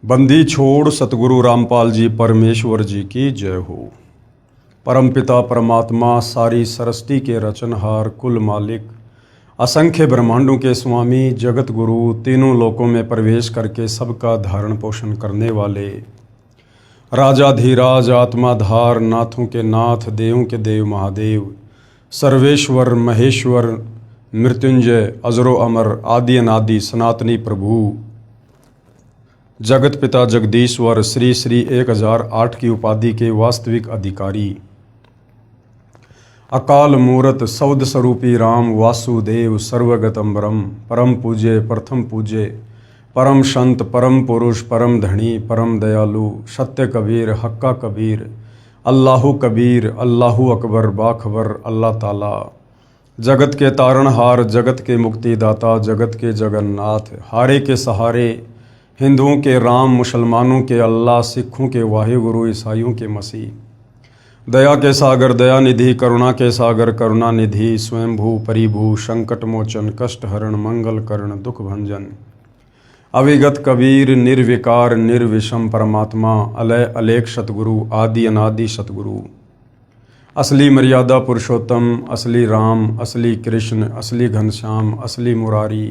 बंदी छोड़ सतगुरु रामपाल जी परमेश्वर जी की जय हो। परमपिता परमात्मा सारी सृष्टि के रचनहार कुल मालिक असंख्य ब्रह्मांडों के स्वामी जगत गुरु तीनों लोकों में प्रवेश करके सबका धारण पोषण करने वाले राजाधीराज आत्माधार नाथों के नाथ देवों के देव महादेव सर्वेश्वर महेश्वर मृत्युंजय अजरो अमर आदि अनादि सनातनी प्रभु जगत पिता जगदीश्वर श्री श्री 1008 की उपाधि के वास्तविक अधिकारी अकाल मूरत सौद स्वरूपी राम वासुदेव सर्वगतम ब्रह्म परम पूज्य प्रथम पूज्य परम संत परम पुरुष परम धनी परम दयालु सत्य कबीर हक्का कबीर अल्लाहु कबीर अल्लाहु अकबर बाखबर अल्लाह ताला जगत के तारणहार जगत के मुक्तिदाता जगत के जगन्नाथ हारे के सहारे हिंदुओं के राम मुसलमानों के अल्लाह सिखों के वाहिगुरु ईसाइयों के मसीह दया के सागर दया निधि करुणा के सागर करुणा निधि स्वयंभू परिभू संकट मोचन कष्ट हरण मंगल करण दुख भंजन अविगत कबीर निर्विकार निर्विषम परमात्मा अलय अलेख सतगुरु आदि अनादि सतगुरु असली मर्यादा पुरुषोत्तम असली राम असली कृष्ण असली घनश्याम असली मुरारी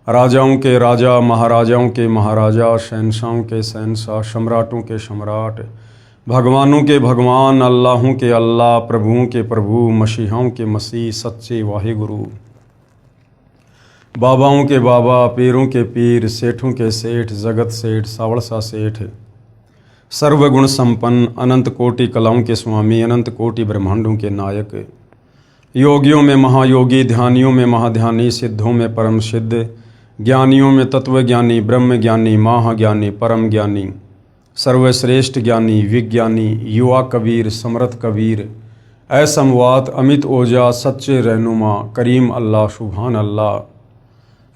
राजाओं के राजा महाराजाओं के महाराजा शहंशाहों के शहंशाह सम्राटों के सम्राट भगवानों के भगवान अल्लाहों के अल्लाह प्रभुओं के प्रभु मसीहाओं के मसीह सच्चे वाहिगुरु बाबाओं के बाबा पीरों के पीर सेठों के सेठ जगत सेठ सावड़सा सेठ सर्वगुण संपन्न अनंत कोटि कलाओं के स्वामी अनंत कोटि ब्रह्मांडों के नायक योगियों में महायोगी ध्यानियों में महाध्यानी सिद्धों में परम सिद्ध ज्ञानियों में तत्वज्ञानी ब्रह्म ज्ञानी महाज्ञानी परम ज्ञानी सर्वश्रेष्ठ ज्ञानी विज्ञानी युवा कबीर समर्थ कबीर असमवात अमित ओजा सच्चे रहनुमा करीम अल्लाह सुभान अल्लाह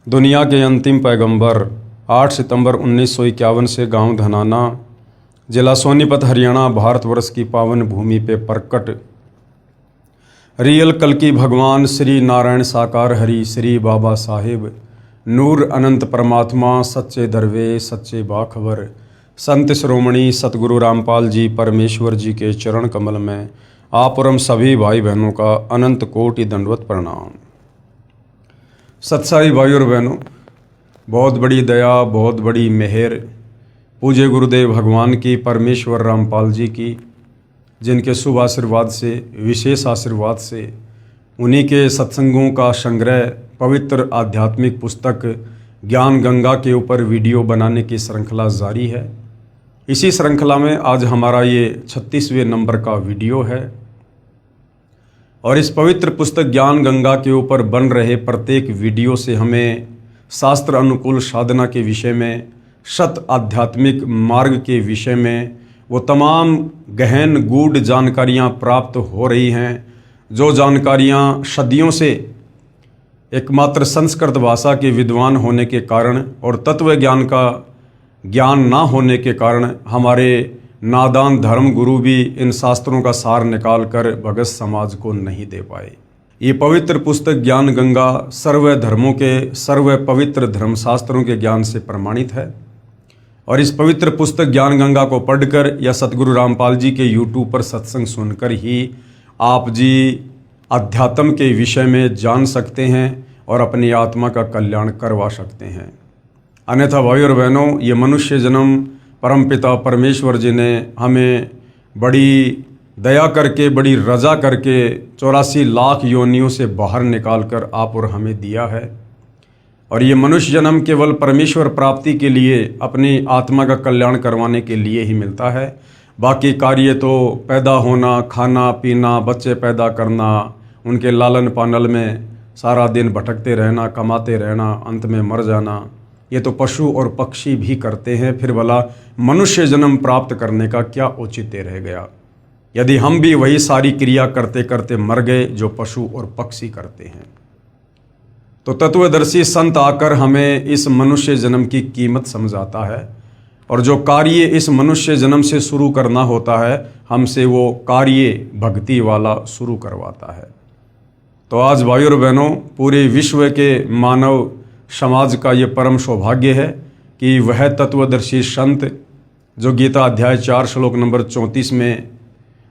दुनिया के अंतिम पैगंबर 8 सितंबर 1951 से गांव धनाना जिला सोनीपत हरियाणा भारतवर्ष की पावन भूमि पे प्रकट रियल कल्कि भगवान श्री नारायण साकार हरि श्री बाबा साहेब नूर अनंत परमात्मा सच्चे दरवे सच्चे बाखबर संत श्रोमणी सतगुरु रामपाल जी परमेश्वर जी के चरण कमल में आप और हम सभी भाई बहनों का अनंत कोटि दंडवत प्रणाम। सत्साई भाई और बहनों, बहुत बड़ी दया बहुत बड़ी मेहर पूज्य गुरुदेव भगवान की परमेश्वर रामपाल जी की, जिनके शुभ आशीर्वाद से विशेष आशीर्वाद से उन्हीं के सत्संगों का संग्रह पवित्र आध्यात्मिक पुस्तक ज्ञान गंगा के ऊपर वीडियो बनाने की श्रृंखला जारी है। इसी श्रृंखला में आज हमारा ये 36वें नंबर का वीडियो है और इस पवित्र पुस्तक ज्ञान गंगा के ऊपर बन रहे प्रत्येक वीडियो से हमें शास्त्र अनुकूल साधना के विषय में सत आध्यात्मिक मार्ग के विषय में वो तमाम गहन गूढ़ जानकारियाँ प्राप्त हो रही हैं, जो जानकारियाँ सदियों से एकमात्र संस्कृत भाषा के विद्वान होने के कारण और तत्व ज्ञान का ज्ञान ना होने के कारण हमारे नादान धर्म गुरु भी इन शास्त्रों का सार निकाल कर भगत समाज को नहीं दे पाए। ये पवित्र पुस्तक ज्ञान गंगा सर्व धर्मों के सर्व पवित्र धर्मशास्त्रों के ज्ञान से प्रमाणित है और इस पवित्र पुस्तक ज्ञान गंगा को पढ़कर या सतगुरु रामपाल जी के यूट्यूब पर सत्संग सुनकर ही आप जी अध्यात्म के विषय में जान सकते हैं और अपनी आत्मा का कल्याण करवा सकते हैं। अन्यथा भाई और बहनों, ये मनुष्य जन्म परमपिता परमेश्वर जी ने हमें बड़ी दया करके बड़ी रजा करके 84 लाख योनियों से बाहर निकाल कर आप और हमें दिया है और ये मनुष्य जन्म केवल परमेश्वर प्राप्ति के लिए अपनी आत्मा का कल्याण करवाने के लिए ही मिलता है। बाकी कार्य तो पैदा होना खाना पीना बच्चे पैदा करना उनके लालन पालन में सारा दिन भटकते रहना कमाते रहना अंत में मर जाना, ये तो पशु और पक्षी भी करते हैं। फिर भला मनुष्य जन्म प्राप्त करने का क्या औचित्य रह गया यदि हम भी वही सारी क्रिया करते करते मर गए जो पशु और पक्षी करते हैं। तो तत्वदर्शी संत आकर हमें इस मनुष्य जन्म की कीमत समझाता है और जो कार्य इस मनुष्य जन्म से शुरू करना होता है हमसे वो कार्य भक्ति वाला शुरू करवाता है। तो आज भाइयों और बहनों, पूरे विश्व के मानव समाज का ये परम सौभाग्य है कि वह तत्वदर्शी संत जो गीता अध्याय 4 श्लोक नंबर 34 में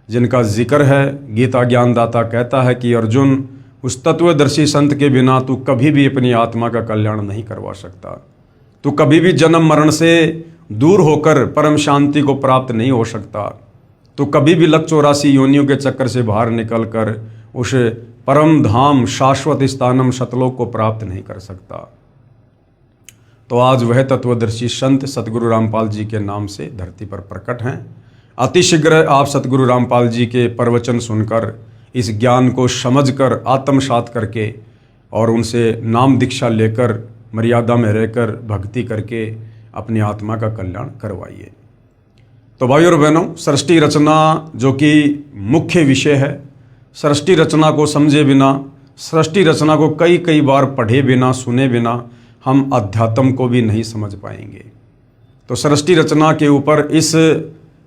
जिनका जिक्र है, गीता ज्ञानदाता कहता है कि अर्जुन, उस तत्वदर्शी संत के बिना तू कभी भी अपनी आत्मा का कल्याण नहीं करवा सकता। तू कभी भी जन्म मरण से दूर होकर परम शांति को प्राप्त नहीं हो सकता। तू कभी भी लख 84 योनियों के चक्कर से बाहर निकलकर उस परम धाम शाश्वत स्थानम सतलोक को प्राप्त नहीं कर सकता। तो आज वह तत्वदर्शी संत सतगुरु रामपाल जी के नाम से धरती पर प्रकट हैं। अतिशीघ्र आप सतगुरु रामपाल जी के प्रवचन सुनकर इस ज्ञान को समझकर आत्मसात करके और उनसे नाम दीक्षा लेकर मर्यादा में रहकर भक्ति करके अपनी आत्मा का कल्याण करवाइए। तो भाइयों और बहनों, सृष्टि रचना जो कि मुख्य विषय है, सृष्टि रचना को समझे बिना, सृष्टि रचना को कई कई बार पढ़े बिना, सुने बिना हम अध्यात्म को भी नहीं समझ पाएंगे। तो सृष्टि रचना के ऊपर इस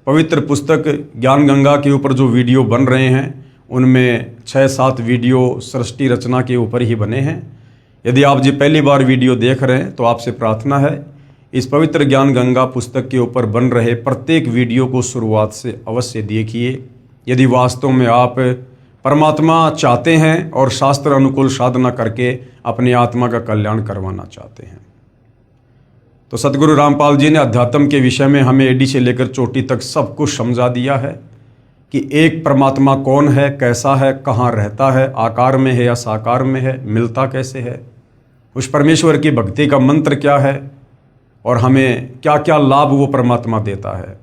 पवित्र पुस्तक ज्ञान गंगा के ऊपर जो वीडियो बन रहे हैं, उनमें 6-7 वीडियो सृष्टि रचना के ऊपर ही बने हैं। यदि आप जी पहली बार वीडियो देख रहे हैं तो आपसे प्रार्थना है, इस पवित्र ज्ञान गंगा पुस्तक के ऊपर बन रहे प्रत्येक वीडियो को शुरुआत से अवश्य देखिए। यदि वास्तव में आप परमात्मा चाहते हैं और शास्त्र अनुकूल साधना करके अपनी आत्मा का कल्याण करवाना चाहते हैं। तो सतगुरु रामपाल जी ने अध्यात्म के विषय में हमें एडी से लेकर चोटी तक सब कुछ समझा दिया है कि एक परमात्मा कौन है, कैसा है, कहाँ रहता है, आकार में है या साकार में है, मिलता कैसे है, उस परमेश्वर की भक्ति का मंत्र क्या है और हमें क्या क्या लाभ वो परमात्मा देता है।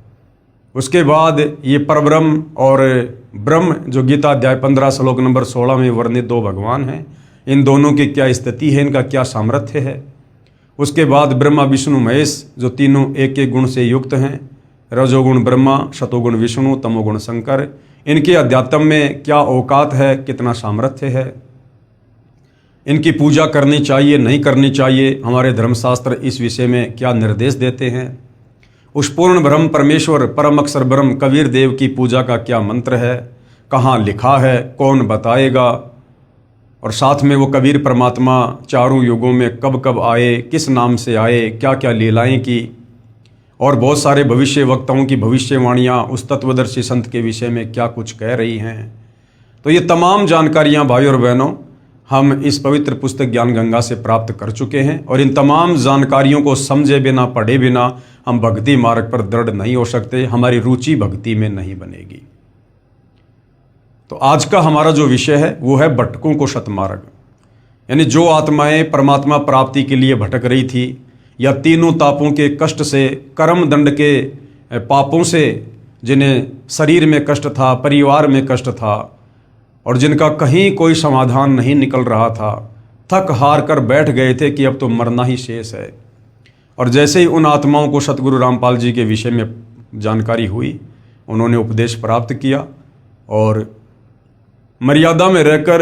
उसके बाद ये परब्रह्म और ब्रह्म जो गीता अध्याय 15 श्लोक नंबर 16 में वर्णित 2 भगवान हैं, इन दोनों की क्या स्थिति है, इनका क्या सामर्थ्य है। उसके बाद ब्रह्मा विष्णु महेश जो तीनों एक एक गुण से युक्त हैं, रजोगुण ब्रह्मा, शतोगुण विष्णु, तमोगुण शंकर, इनके अध्यात्म में क्या औकात है, कितना सामर्थ्य है, इनकी पूजा करनी चाहिए नहीं करनी चाहिए, हमारे धर्मशास्त्र इस विषय में क्या निर्देश देते हैं। उस पूर्ण ब्रह्म परमेश्वर परम अक्षर ब्रह्म कबीर देव की पूजा का क्या मंत्र है, कहाँ लिखा है, कौन बताएगा, और साथ में वो कबीर परमात्मा चारों युगों में कब कब आए, किस नाम से आए, क्या क्या लीलाएं की, और बहुत सारे भविष्य वक्ताओं की भविष्यवाणियाँ उस तत्वदर्शी संत के विषय में क्या कुछ कह रही हैं। तो ये तमाम जानकारियाँ भाइयों और बहनों हम इस पवित्र पुस्तक ज्ञान गंगा से प्राप्त कर चुके हैं, और इन तमाम जानकारियों को समझे बिना, पढ़े बिना हम भक्ति मार्ग पर दृढ़ नहीं हो सकते, हमारी रुचि भक्ति में नहीं बनेगी। तो आज का हमारा जो विषय है वो है भटकों को सतमार्ग, यानी जो आत्माएं परमात्मा प्राप्ति के लिए भटक रही थी या तीनों तापों के कष्ट से, कर्म दंड के पापों से, जिन्हें शरीर में कष्ट था, परिवार में कष्ट था और जिनका कहीं कोई समाधान नहीं निकल रहा था, थक हार कर बैठ गए थे कि अब तो मरना ही शेष है। और जैसे ही उन आत्माओं को सतगुरु रामपाल जी के विषय में जानकारी हुई, उन्होंने उपदेश प्राप्त किया और मर्यादा में रहकर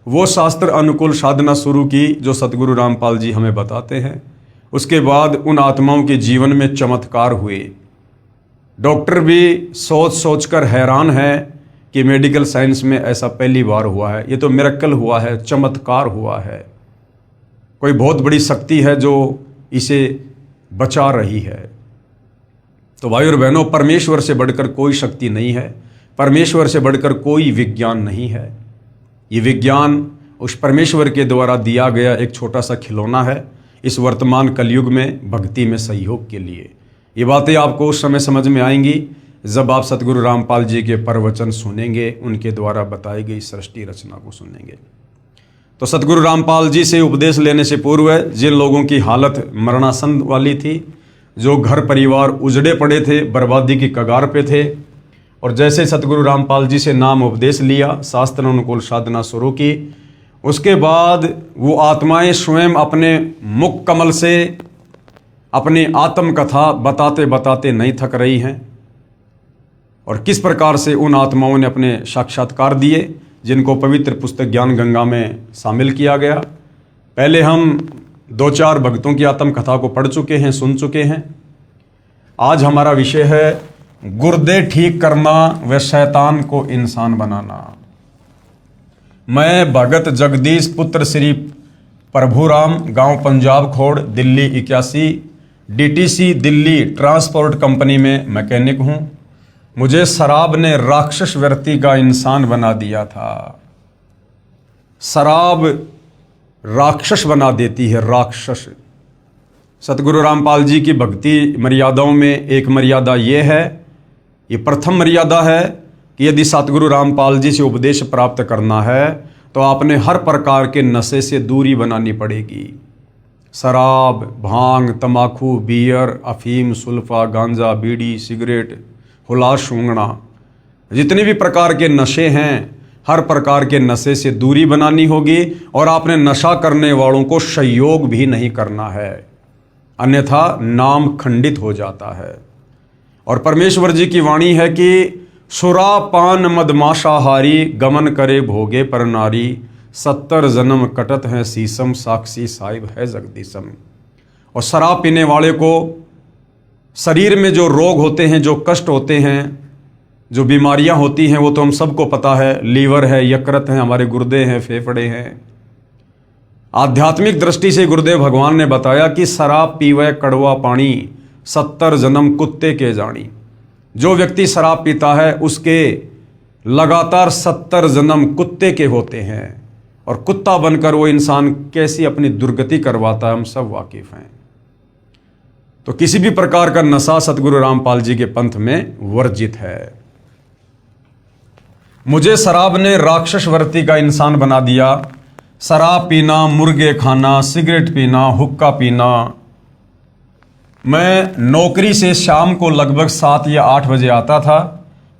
वो शास्त्र अनुकूल साधना शुरू की जो सतगुरु रामपाल जी हमें बताते हैं। उसके बाद उन आत्माओं के जीवन में चमत्कार हुए। डॉक्टर भी सोच सोच कर हैरान है कि मेडिकल साइंस में ऐसा पहली बार हुआ है, ये तो मिरेकल हुआ है, चमत्कार हुआ है, कोई बहुत बड़ी शक्ति है जो इसे बचा रही है। तो भाइयों और बहनों, परमेश्वर से बढ़कर कोई शक्ति नहीं है, परमेश्वर से बढ़कर कोई विज्ञान नहीं है। ये विज्ञान उस परमेश्वर के द्वारा दिया गया एक छोटा सा खिलौना है इस वर्तमान कलयुग में भक्ति में सहयोग के लिए। ये बातें आपको उस समय समझ में आएंगी जब आप सतगुरु रामपाल जी के प्रवचन सुनेंगे, उनके द्वारा बताई गई सृष्टि रचना को सुनेंगे। तो सतगुरु रामपाल जी से उपदेश लेने से पूर्व जिन लोगों की हालत मरणासन वाली थी, जो घर परिवार उजड़े पड़े थे, बर्बादी की कगार पे थे, और जैसे सतगुरु रामपाल जी से नाम उपदेश लिया, शास्त्र अनुकूल साधना शुरू की, उसके बाद वो आत्माएं स्वयं अपने मुख कमल से अपनी आत्म कथा बताते बताते नहीं थक रही हैं। और किस प्रकार से उन आत्माओं ने अपने साक्षात्कार दिए जिनको पवित्र पुस्तक ज्ञान गंगा में शामिल किया गया। पहले हम 2-4 भक्तों की आत्म कथा को पढ़ चुके हैं, सुन चुके हैं। आज हमारा विषय है गुर्दे ठीक करना व शैतान को इंसान बनाना। मैं भगत जगदीश पुत्र श्री प्रभुराम, गांव पंजाब खोड़, Delhi 81, DTC Delhi transport company में मैकेनिक हूं। मुझे शराब ने राक्षस व्यक्ति का इंसान बना दिया था। शराब राक्षस बना देती है, राक्षस। सतगुरु रामपाल जी की भक्ति मर्यादाओं में एक मर्यादा ये है, ये प्रथम मर्यादा है कि यदि सतगुरु रामपाल जी से उपदेश प्राप्त करना है तो आपने हर प्रकार के नशे से दूरी बनानी पड़ेगी। शराब, भांग, तंबाकू, बियर, अफीम, सुल्फा, गांजा, बीड़ी, सिगरेट, हुलास, सूंघना, जितने भी प्रकार के नशे हैं, हर प्रकार के नशे से दूरी बनानी होगी और आपने नशा करने वालों को सहयोग भी नहीं करना है, अन्यथा नाम खंडित हो जाता है। और परमेश्वर जी की वाणी है कि सुरा पान मद मांसाहारी गमन करे भोगे पर नारी 70 जन्म कटत है सीसम साक्षी साहिब है जगदीशम। और शराब पीने वाले को शरीर में जो रोग होते हैं, जो कष्ट होते हैं, जो बीमारियां होती हैं, वो तो हम सबको पता है। लीवर है, यकृत है, हमारे गुर्दे हैं, फेफड़े हैं। आध्यात्मिक दृष्टि से गुरुदेव भगवान ने बताया कि शराब पीवे कड़वा पानी 70 जन्म कुत्ते के जानी। जो व्यक्ति शराब पीता है उसके लगातार 70 जन्म कुत्ते के होते हैं और कुत्ता बनकर वो इंसान कैसी अपनी दुर्गति करवाता है हम सब वाकिफ हैं। तो किसी भी प्रकार का नशा सतगुरु रामपाल जी के पंथ में वर्जित है। मुझे शराब ने राक्षस वर्ती का इंसान बना दिया। शराब पीना, मुर्गे खाना, सिगरेट पीना, हुक्का पीना। मैं नौकरी से शाम को लगभग 7 या 8 बजे आता था।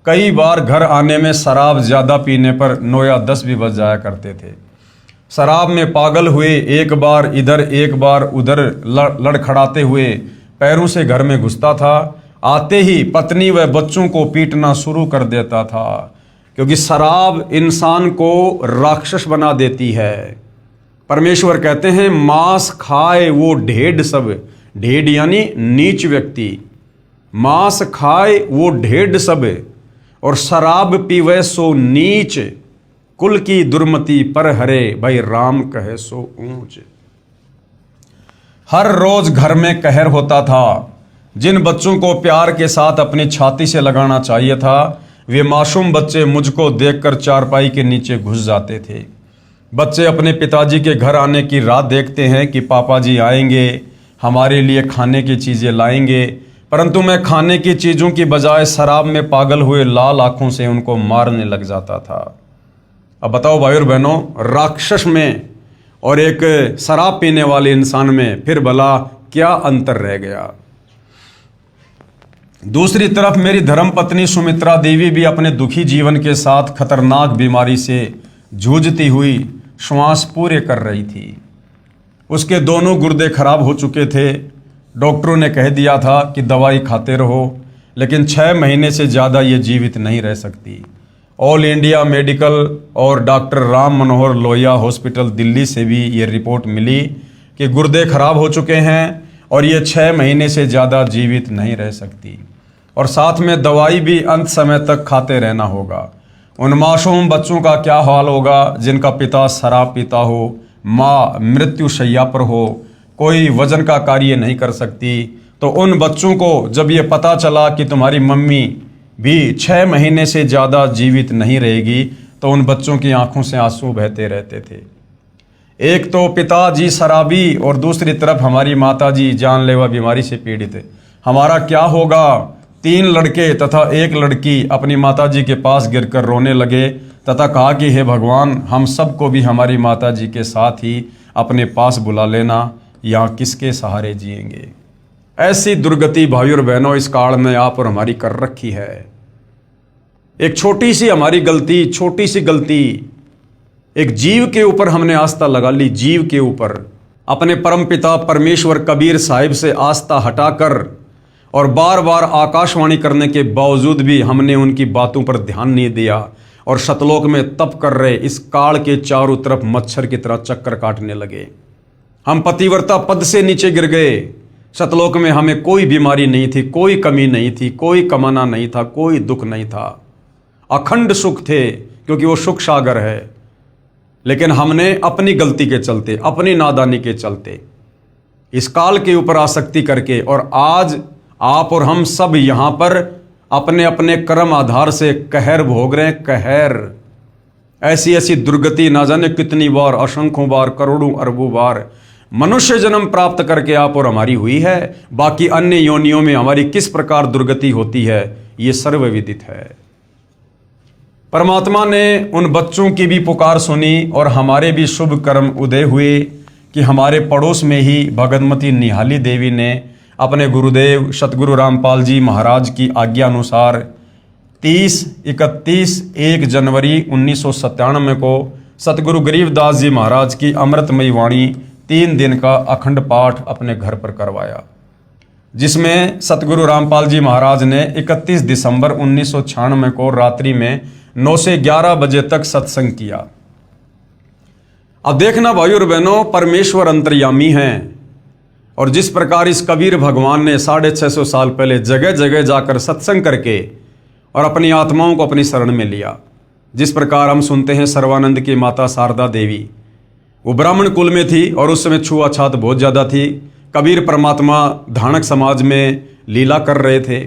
कई बार घर आने में शराब ज़्यादा पीने पर 9 या 10 भी बज जाया करते थे। शराब में पागल हुए, एक बार इधर एक बार उधर लड़खड़ाते हुए पैरों से घर में घुसता था। आते ही पत्नी व बच्चों को पीटना शुरू कर देता था, क्योंकि शराब इंसान को राक्षस बना देती है। परमेश्वर कहते हैं मांस खाए वो ढेड सब, ढेड यानी नीच व्यक्ति, मांस खाए वो ढेड सब और शराब पीवे सो नीच, कुल की दुर्मति पर हरे भाई राम कहे सो ऊंच। हर रोज घर में कहर होता था। जिन बच्चों को प्यार के साथ अपनी छाती से लगाना चाहिए था, वे मासूम बच्चे मुझको देखकर चारपाई के नीचे घुस जाते थे। बच्चे अपने पिताजी के घर आने की राह देखते हैं कि पापा जी आएंगे, हमारे लिए खाने की चीज़ें लाएंगे, परंतु मैं खाने की चीज़ों की बजाय शराब में पागल हुए लाल आंखों से उनको मारने लग जाता था। अब बताओ भाई और बहनों, राक्षस में और एक शराब पीने वाले इंसान में फिर भला क्या अंतर रह गया। दूसरी तरफ मेरी धर्मपत्नी सुमित्रा देवी भी अपने दुखी जीवन के साथ खतरनाक बीमारी से जूझती हुई श्वास पूरे कर रही थी। उसके दोनों गुर्दे खराब हो चुके थे। डॉक्टरों ने कह दिया था कि दवाई खाते रहो, लेकिन 6 महीने से ज़्यादा ये जीवित नहीं रह सकती। ऑल इंडिया मेडिकल और डॉक्टर राम मनोहर लोहिया हॉस्पिटल दिल्ली से भी ये रिपोर्ट मिली कि गुर्दे खराब हो चुके हैं और ये 6 महीने से ज़्यादा जीवित नहीं रह सकती, और साथ में दवाई भी अंत समय तक खाते रहना होगा। उन मासूम बच्चों का क्या हाल होगा जिनका पिता शराब पीता हो, माँ मृत्यु शैया पर हो, कोई वजन का कार्य नहीं कर सकती। तो उन बच्चों को जब ये पता चला कि तुम्हारी मम्मी भी 6 महीने से ज़्यादा जीवित नहीं रहेगी, तो उन बच्चों की आंखों से आंसू बहते रहते थे। एक तो पिताजी शराबी और दूसरी तरफ हमारी माताजी जानलेवा बीमारी से पीड़ित है। हमारा क्या होगा। 3 लड़के तथा 1 लड़की अपनी माताजी के पास गिरकर रोने लगे तथा कहा कि हे भगवान, हम सबको भी हमारी माताजी के साथ ही अपने पास बुला लेना, यहाँ किसके सहारे जिएंगे। ऐसी दुर्गति भाई और बहनों इस काल में आप और हमारी कर रखी है। एक छोटी सी हमारी गलती, छोटी सी गलती, एक जीव के ऊपर हमने आस्था लगा ली। जीव के ऊपर अपने परमपिता परमेश्वर कबीर साहिब से आस्था हटाकर और बार बार आकाशवाणी करने के बावजूद भी हमने उनकी बातों पर ध्यान नहीं दिया और सतलोक में तप कर रहे इस काल के चारों तरफ मच्छर की तरह चक्कर काटने लगे। हम पतिव्रता पद से नीचे गिर गए। सतलोक में हमें कोई बीमारी नहीं थी, कोई कमी नहीं थी, कोई कमाना नहीं था, कोई दुख नहीं था, अखंड सुख थे, क्योंकि वो सुख सागर है। लेकिन हमने अपनी गलती के चलते, अपनी नादानी के चलते इस काल के ऊपर आसक्ति करके, और आज आप और हम सब यहाँ पर अपने अपने कर्म आधार से कहर भोग रहे हैं। कहर, ऐसी ऐसी दुर्गति ना जाने कितनी बार, असंख्यों बार, करोड़ों अरबों बार मनुष्य जन्म प्राप्त करके आप और हमारी हुई है। बाकी अन्य योनियों में हमारी किस प्रकार दुर्गति होती है ये सर्वविदित है। परमात्मा ने उन बच्चों की भी पुकार सुनी और हमारे भी शुभ कर्म उदय हुए कि हमारे पड़ोस में ही भगतमती निहाली देवी ने अपने गुरुदेव सतगुरु रामपाल जी महाराज की आज्ञा अनुसार 30, 31, 1 जनवरी 1997 को सतगुरु गरीबदास जी महाराज की अमृतमयी वाणी 3 दिन का अखंड पाठ अपने घर पर करवाया, जिसमें सतगुरु रामपाल जी महाराज ने 31 दिसंबर 1996 को रात्रि में 9 से 11 बजे तक सत्संग किया। अब देखना भाइयों और बहनों, परमेश्वर अंतर्यामी हैं, और जिस प्रकार इस कबीर भगवान ने 650 साल पहले जगह जगह जाकर सत्संग करके और अपनी आत्माओं को अपनी शरण में लिया। जिस प्रकार हम सुनते हैं सर्वानंद की माता शारदा देवी, वो ब्राह्मण कुल में थी और उस समय छुआछात बहुत ज़्यादा थी। कबीर परमात्मा धानक समाज में लीला कर रहे थे।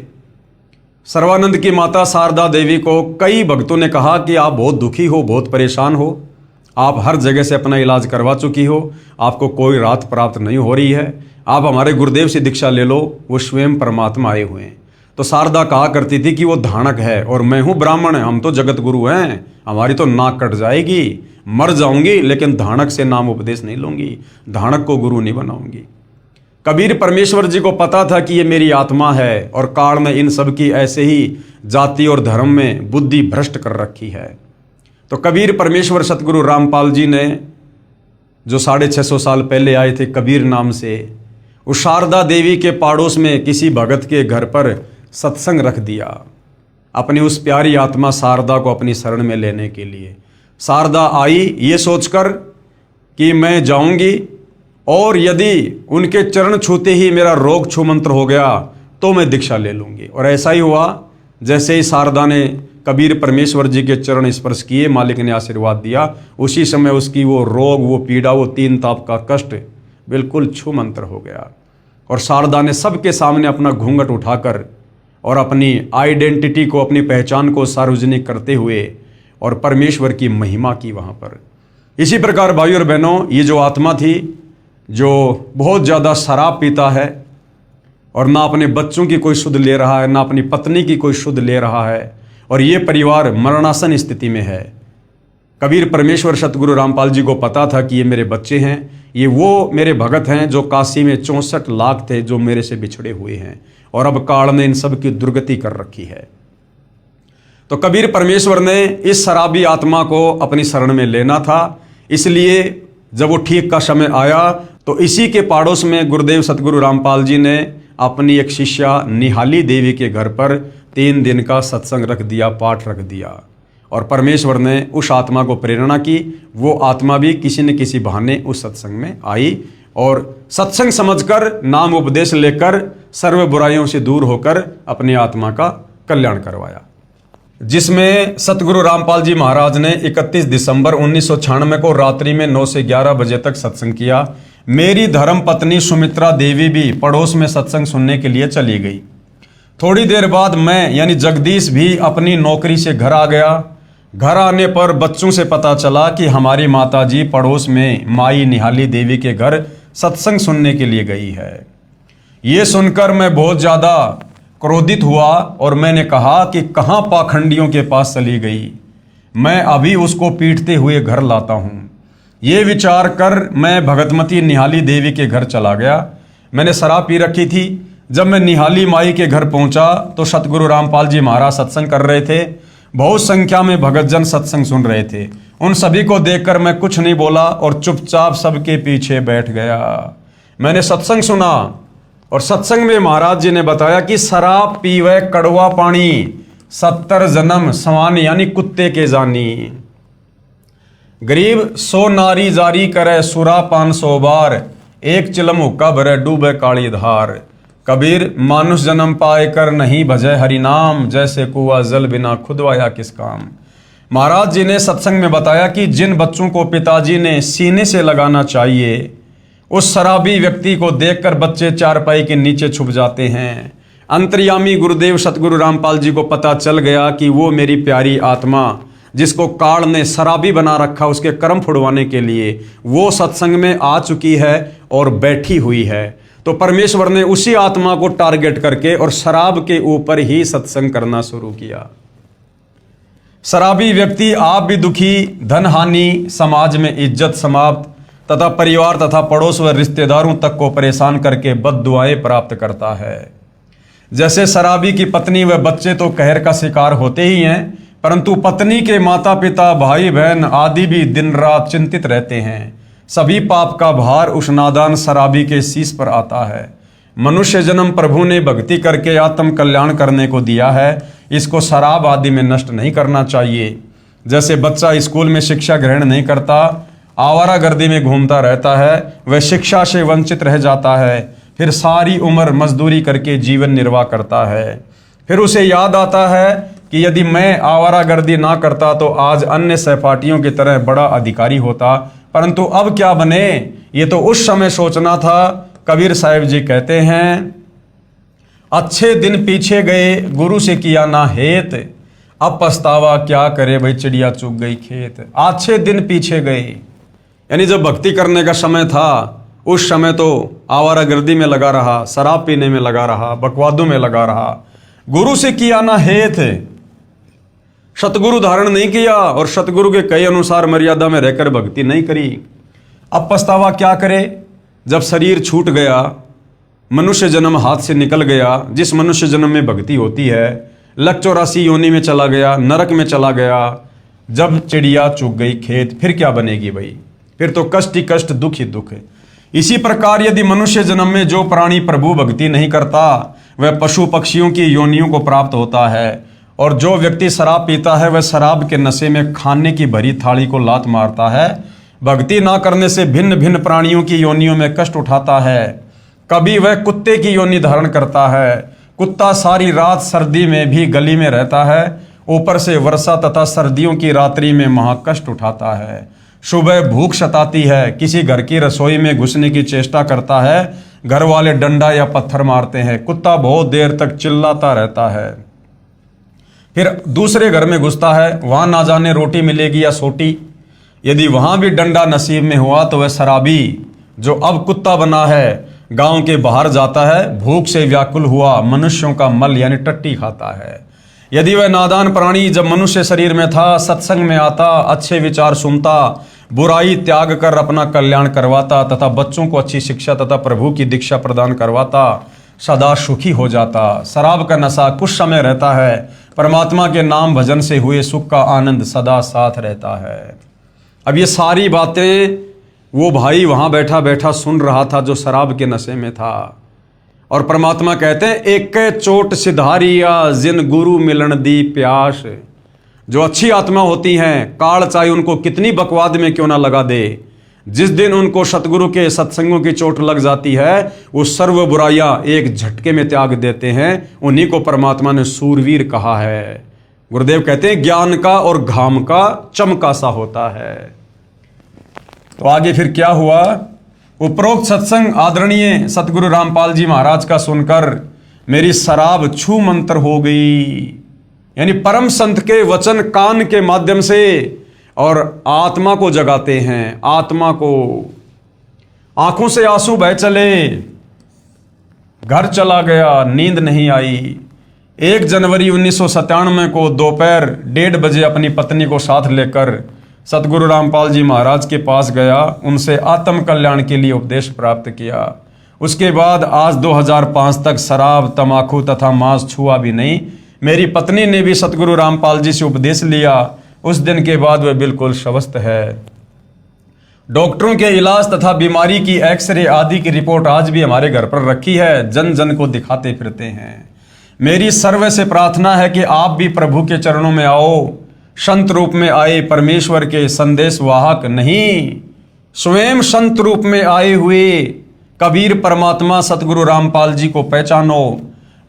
सर्वानंद की माता शारदा देवी को कई भक्तों ने कहा कि आप बहुत दुखी हो, बहुत परेशान हो, आप हर जगह से अपना इलाज करवा चुकी हो, आपको कोई राहत प्राप्त नहीं हो रही है, आप हमारे गुरुदेव से दीक्षा ले लो, वो स्वयं परमात्मा आए हुए हैं। तो शारदा कहा करती थी कि वो धानक है और मैं हूँ ब्राह्मण, हम तो जगत गुरु हैं, हमारी तो नाक कट जाएगी, मर जाऊंगी, लेकिन धानक से नाम उपदेश नहीं लूंगी, धानक को गुरु नहीं बनाऊंगी। कबीर परमेश्वर जी को पता था कि ये मेरी आत्मा है और काल ने इन सब की ऐसे ही जाति और धर्म में बुद्धि भ्रष्ट कर रखी है। तो कबीर परमेश्वर सतगुरु रामपाल जी ने, जो 650 साल पहले आए थे कबीर नाम से, उस शारदा देवी के पड़ोस में किसी भगत के घर पर सत्संग रख दिया, अपनी उस प्यारी आत्मा शारदा को अपनी शरण में लेने के लिए। शारदा आई ये सोचकर कि मैं जाऊंगी और यदि उनके चरण छूते ही मेरा रोग छूमंत्र हो गया तो मैं दीक्षा ले लूंगी। और ऐसा ही हुआ। जैसे ही शारदा ने कबीर परमेश्वर जी के चरण स्पर्श किए, मालिक ने आशीर्वाद दिया, उसी समय उसकी वो रोग, वो पीड़ा, वो 3 ताप का कष्ट बिल्कुल छूमंत्र हो गया। और शारदा ने सबके सामने अपना घूंघट उठाकर और अपनी आइडेंटिटी को, अपनी पहचान को सार्वजनिक करते हुए और परमेश्वर की महिमा की वहाँ पर। इसी प्रकार भाइयों और बहनों, ये जो आत्मा थी जो बहुत ज़्यादा शराब पीता है और ना अपने बच्चों की कोई शुद्ध ले रहा है, ना अपनी पत्नी की कोई शुद्ध ले रहा है, और ये परिवार मरणासन स्थिति में है। कबीर परमेश्वर सतगुरु रामपाल जी को पता था कि ये मेरे बच्चे हैं, ये वो मेरे भगत हैं जो काशी में 64 लाख थे जो मेरे से बिछड़े हुए हैं, और अब काल ने इन सब की दुर्गति कर रखी है। तो कबीर परमेश्वर ने इस शराबी आत्मा को अपनी शरण में लेना था। इसलिए जब वो ठीक का समय आया तो इसी के पड़ोस में गुरुदेव सतगुरु रामपाल जी ने अपनी एक शिष्या निहाली देवी के घर पर 3 दिन का सत्संग रख दिया, पाठ रख दिया, और परमेश्वर ने उस आत्मा को प्रेरणा की। वो आत्मा भी किसी न किसी बहाने उस सत्संग में आई और सत्संग समझकर, नाम उपदेश लेकर, सर्व बुराइयों से दूर होकर अपनी आत्मा का कल्याण करवाया। जिसमें सतगुरु रामपाल जी महाराज ने 31 दिसंबर 1996 को रात्रि में 9 से 11 बजे तक सत्संग किया। मेरी धर्म पत्नी सुमित्रा देवी भी पड़ोस में सत्संग सुनने के लिए चली गई। थोड़ी देर बाद मैं यानी जगदीश भी अपनी नौकरी से घर आ गया। घर आने पर बच्चों से पता चला कि हमारी माताजी पड़ोस में माई निहाली देवी के घर सत्संग सुनने के लिए गई है। ये सुनकर मैं बहुत ज़्यादा क्रोधित हुआ और मैंने कहा कि कहाँ पाखंडियों के पास चली गई, मैं अभी उसको पीटते हुए घर लाता हूँ। ये विचार कर मैं भगतमती निहाली देवी के घर चला गया। मैंने शराब पी रखी थी। जब मैं निहाली माई के घर पहुँचा तो सतगुरु रामपाल जी महाराज सत्संग कर रहे थे। बहुत संख्या में भगतजन सत्संग सुन रहे थे। उन सभी को देखकर मैं कुछ नहीं बोला और चुपचाप सबके पीछे बैठ गया। मैंने सत्संग सुना और सत्संग में महाराज जी ने बताया कि शराब पीवे कड़वा पानी, 70 जन्म समान यानी कुत्ते के जानी। गरीब 100 नारी जारी करे सुरा 500 बार, एक चिलम हुक्का भरे डूबे काली धार। कबीर मानुष जन्म पाए कर नहीं भजे हरि नाम, जैसे कुआ जल बिना खुदवाया किस काम। महाराज जी ने सत्संग में बताया कि जिन बच्चों को पिताजी ने सीने से लगाना चाहिए उस शराबी व्यक्ति को देखकर बच्चे चारपाई के नीचे छुप जाते हैं। अंतर्यामी गुरुदेव सतगुरु रामपाल जी को पता चल गया कि वो मेरी प्यारी आत्मा जिसको काल ने शराबी बना रखा उसके कर्म फुड़वाने के लिए, वो सत्संग में आ चुकी है और बैठी हुई है। तो परमेश्वर ने उसी आत्मा को टारगेट करके और शराब के ऊपर ही सत्संग करना शुरू किया। शराबी व्यक्ति आप भी दुखी, धन हानि, समाज में इज्जत समाप्त तथा परिवार तथा पड़ोस व रिश्तेदारों तक को परेशान करके बद्दुआएं प्राप्त करता है। जैसे शराबी की पत्नी व बच्चे तो कहर का शिकार होते ही हैं, परंतु पत्नी के माता पिता, भाई बहन आदि भी दिन रात चिंतित रहते हैं। सभी पाप का भार उस नादान शराबी के शीश पर आता है। मनुष्य जन्म प्रभु ने भक्ति करके आत्म कल्याण करने को दिया है, इसको शराब आदि में नष्ट नहीं करना चाहिए। जैसे बच्चा स्कूल में शिक्षा ग्रहण नहीं करता, आवारागर्दी में घूमता रहता है, वह शिक्षा से वंचित रह जाता है, फिर सारी उम्र मजदूरी करके जीवन निर्वाह करता है। फिर उसे याद आता है कि यदि मैं आवारागर्दी ना करता तो आज अन्य सहपाठियों की तरह बड़ा अधिकारी होता, परंतु अब क्या बने, ये तो उस समय सोचना था। कबीर साहिब जी कहते हैं, अच्छे दिन पीछे गए गुरु से किया ना हेत, अब पछतावा क्या करे भाई चिड़िया चुग गई खेत। अच्छे दिन पीछे गए, यानी जब भक्ति करने का समय था उस समय तो आवारागर्दी में लगा रहा, शराब पीने में लगा रहा, बकवादों में लगा रहा। गुरु से किया ना हेत, सतगुरु धारण नहीं किया और सतगुरु के कई अनुसार मर्यादा में रहकर भक्ति नहीं करी। अब पछतावा क्या करे जब शरीर छूट गया, मनुष्य जन्म हाथ से निकल गया। जिस मनुष्य जन्म में भक्ति होती है, लक 84 योनि में चला गया, नरक में चला गया। जब चिड़िया चुग गई खेत, फिर क्या बनेगी भाई, फिर तो कष्ट ही कष्ट, दुख ही दुख है। इसी प्रकार यदि मनुष्य जन्म में जो प्राणी प्रभु भक्ति नहीं करता वह पशु पक्षियों की योनियों को प्राप्त होता है, और जो व्यक्ति शराब पीता है वह शराब के नशे में खाने की भरी थाली को लात मारता है। भक्ति ना करने से भिन्न भिन्न प्राणियों की योनियों में कष्ट उठाता है। कभी वह कुत्ते की योनि धारण करता है, कुत्ता सारी रात सर्दी में भी गली में रहता है, ऊपर से वर्षा तथा सर्दियों की रात्रि में महाकष्ट उठाता है। सुबह भूख सताती है, किसी घर की रसोई में घुसने की चेष्टा करता है, घर वाले डंडा या पत्थर मारते हैं, कुत्ता बहुत देर तक चिल्लाता रहता है। फिर दूसरे घर में घुसता है, वहां ना जाने रोटी मिलेगी या सोटी, यदि वहां भी डंडा नसीब में हुआ तो वह शराबी जो अब कुत्ता बना है गांव के बाहर जाता है, भूख से व्याकुल हुआ मनुष्यों का मल यानी टट्टी खाता है। यदि वह नादान प्राणी जब मनुष्य शरीर में था सत्संग में आता, अच्छे विचार सुनता, बुराई त्याग कर अपना कल्याण करवाता तथा बच्चों को अच्छी शिक्षा तथा प्रभु की दीक्षा प्रदान करवाता, सदा सुखी हो जाता। शराब का नशा कुछ समय रहता है, परमात्मा के नाम भजन से हुए सुख का आनंद सदा साथ रहता है। अब ये सारी बातें वो भाई वहां बैठा बैठा सुन रहा था जो शराब के नशे में था, और परमात्मा कहते हैं एक चोट सिधारिया जिन गुरु मिलन दी प्यास। जो अच्छी आत्मा होती हैं, काल चाहे उनको कितनी बकवाद में क्यों ना लगा दे, जिस दिन उनको सतगुरु के सत्संगों की चोट लग जाती है वो सर्व बुराइयां एक झटके में त्याग देते हैं। उन्हीं को परमात्मा ने सूरवीर कहा है। गुरुदेव कहते हैं ज्ञान का और घाम का चमका सा होता है। तो आगे फिर क्या हुआ, उपरोक्त सत्संग आदरणीय सतगुरु रामपाल जी महाराज का सुनकर मेरी शराब छू मंतर हो गई, यानी परम संत के वचन कान के माध्यम से और आत्मा को जगाते हैं। आत्मा को आंखों से आंसू बह चले, घर चला गया, नींद नहीं आई। 1 जनवरी 1997 को दोपहर 1:30 बजे अपनी पत्नी को साथ लेकर सतगुरु रामपाल जी महाराज के पास गया, उनसे आत्म कल्याण के लिए उपदेश प्राप्त किया। उसके बाद आज 2005 तक शराब, तमाकू तथा मांस छुआ भी नहीं। मेरी पत्नी ने भी सतगुरु रामपाल जी से उपदेश लिया। उस दिन के बाद वह बिल्कुल स्वस्थ है। डॉक्टरों के इलाज तथा बीमारी की एक्सरे आदि की रिपोर्ट आज भी हमारे घर पर रखी है, जन जन को दिखाते फिरते हैं। मेरी सर्व से प्रार्थना है कि आप भी प्रभु के चरणों में आओ, संत रूप में आए, परमेश्वर के संदेश वाहक नहीं, स्वयं संत रूप में आए हुए कबीर परमात्मा सतगुरु रामपाल जी को पहचानो,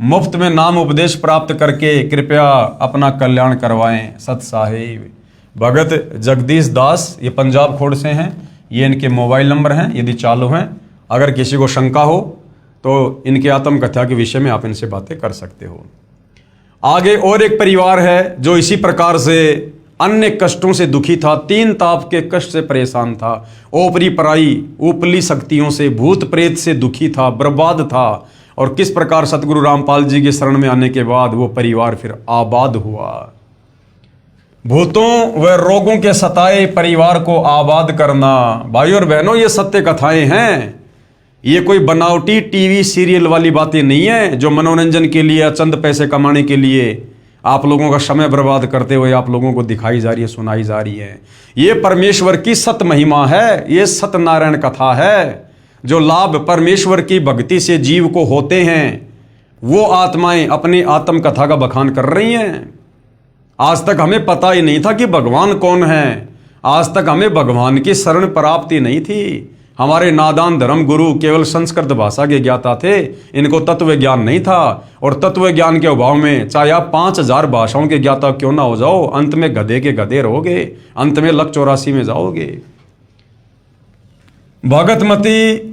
मुफ्त में नाम उपदेश प्राप्त करके कृपया अपना कल्याण करवाएं। सत साहिब भगत जगदीश दास, ये पंजाब खोड़ से हैं, ये इनके मोबाइल नंबर हैं, यदि चालू हैं अगर किसी को शंका हो तो इनके आत्मकथा के विषय में आप इनसे बातें कर सकते हो। आगे और एक परिवार है जो इसी प्रकार से अन्य कष्टों से दुखी था, 3 ताप के कष्ट से परेशान था, ओपरी पराई ऊपरी शक्तियों से, भूत प्रेत से दुखी था, बर्बाद था। और किस प्रकार सतगुरु रामपाल जी के शरण में आने के बाद वो परिवार फिर आबाद हुआ। भूतों व रोगों के सताए परिवार को आबाद करना। भाइयों और बहनों, ये सत्य कथाएं हैं, ये कोई बनावटी टीवी सीरियल वाली बातें नहीं है जो मनोरंजन के लिए या चंद पैसे कमाने के लिए आप लोगों का समय बर्बाद करते हुए आप लोगों को दिखाई जा रही है, सुनाई जा रही है। ये परमेश्वर की सत महिमा है, ये सत्यनारायण कथा है। जो लाभ परमेश्वर की भक्ति से जीव को होते हैं वो आत्माएं अपनी आत्म कथा का बखान कर रही हैं। आज तक हमें पता ही नहीं था कि भगवान कौन है, आज तक हमें भगवान की शरण प्राप्ति नहीं थी। हमारे नादान धर्म गुरु केवल संस्कृत भाषा के ज्ञाता थे, इनको तत्व ज्ञान नहीं था। और तत्व ज्ञान के अभाव में चाहे आप 5000 भाषाओं के ज्ञाता क्यों ना हो जाओ, अंत में गधे के गधे रहोगे, अंत में लक 84 में जाओगे। भगतमती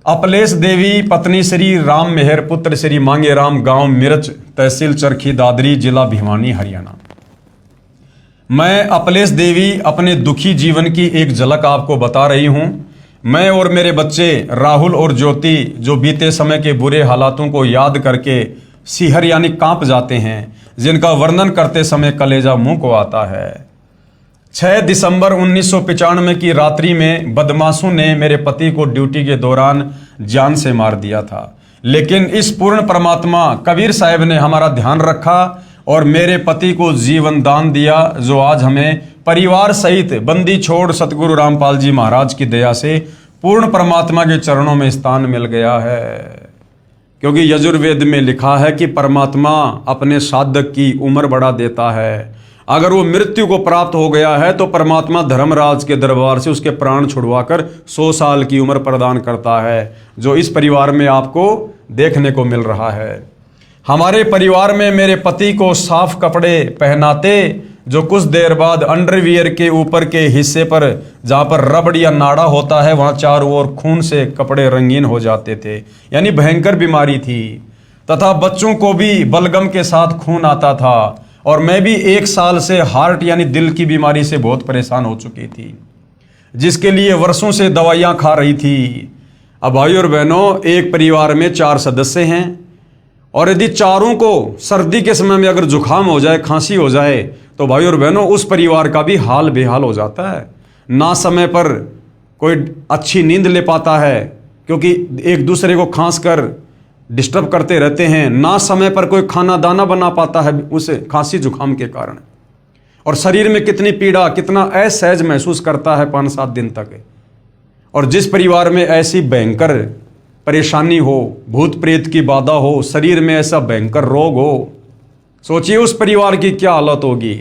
अपलेश देवी पत्नी श्री राम मेहर पुत्र श्री मांगे राम, गांव मिर्च, तहसील चरखी दादरी, जिला भिवानी, हरियाणा। मैं अपलेश देवी अपने दुखी जीवन की एक झलक आपको बता रही हूं। मैं और मेरे बच्चे राहुल और ज्योति जो बीते समय के बुरे हालातों को याद करके सिहर यानी कांप जाते हैं, जिनका वर्णन करते समय कलेजा मुंह को आता है। 6 दिसंबर 1995 की रात्रि में बदमाशों ने मेरे पति को ड्यूटी के दौरान जान से मार दिया था, लेकिन इस पूर्ण परमात्मा कबीर साहब ने हमारा ध्यान रखा और मेरे पति को जीवन दान दिया, जो आज हमें परिवार सहित बंदी छोड़ सतगुरु रामपाल जी महाराज की दया से पूर्ण परमात्मा के चरणों में स्थान मिल गया है। क्योंकि यजुर्वेद में लिखा है कि परमात्मा अपने साधक की उम्र बढ़ा देता है। अगर वो मृत्यु को प्राप्त हो गया है तो परमात्मा धर्मराज के दरबार से उसके प्राण छुड़वाकर 100 साल की उम्र प्रदान करता है, जो इस परिवार में आपको देखने को मिल रहा है। हमारे परिवार में मेरे पति को साफ कपड़े पहनाते, जो कुछ देर बाद अंडरवियर के ऊपर के हिस्से पर जहाँ पर रबड़ या नाड़ा होता है वहाँ चारों ओर खून से कपड़े रंगीन हो जाते थे, यानी भयंकर बीमारी थी। तथा बच्चों को भी बलगम के साथ खून आता था और मैं भी 1 साल से हार्ट यानी दिल की बीमारी से बहुत परेशान हो चुकी थी, जिसके लिए वर्षों से दवाइयाँ खा रही थी। अब भाई और बहनों, एक परिवार में 4 सदस्य हैं और यदि चारों को सर्दी के समय में अगर जुकाम हो जाए, खांसी हो जाए, तो भाई और बहनों उस परिवार का भी हाल बेहाल हो जाता है। ना समय पर कोई अच्छी नींद ले पाता है क्योंकि एक दूसरे को खांस कर डिस्टर्ब करते रहते हैं, ना समय पर कोई खाना दाना बना पाता है उस खांसी जुकाम के कारण, और शरीर में कितनी पीड़ा, कितना असहज महसूस करता है 5-7 दिन तक। और जिस परिवार में ऐसी भयंकर परेशानी हो, भूत प्रेत की बाधा हो, शरीर में ऐसा भयंकर रोग हो, सोचिए उस परिवार की क्या हालत होगी।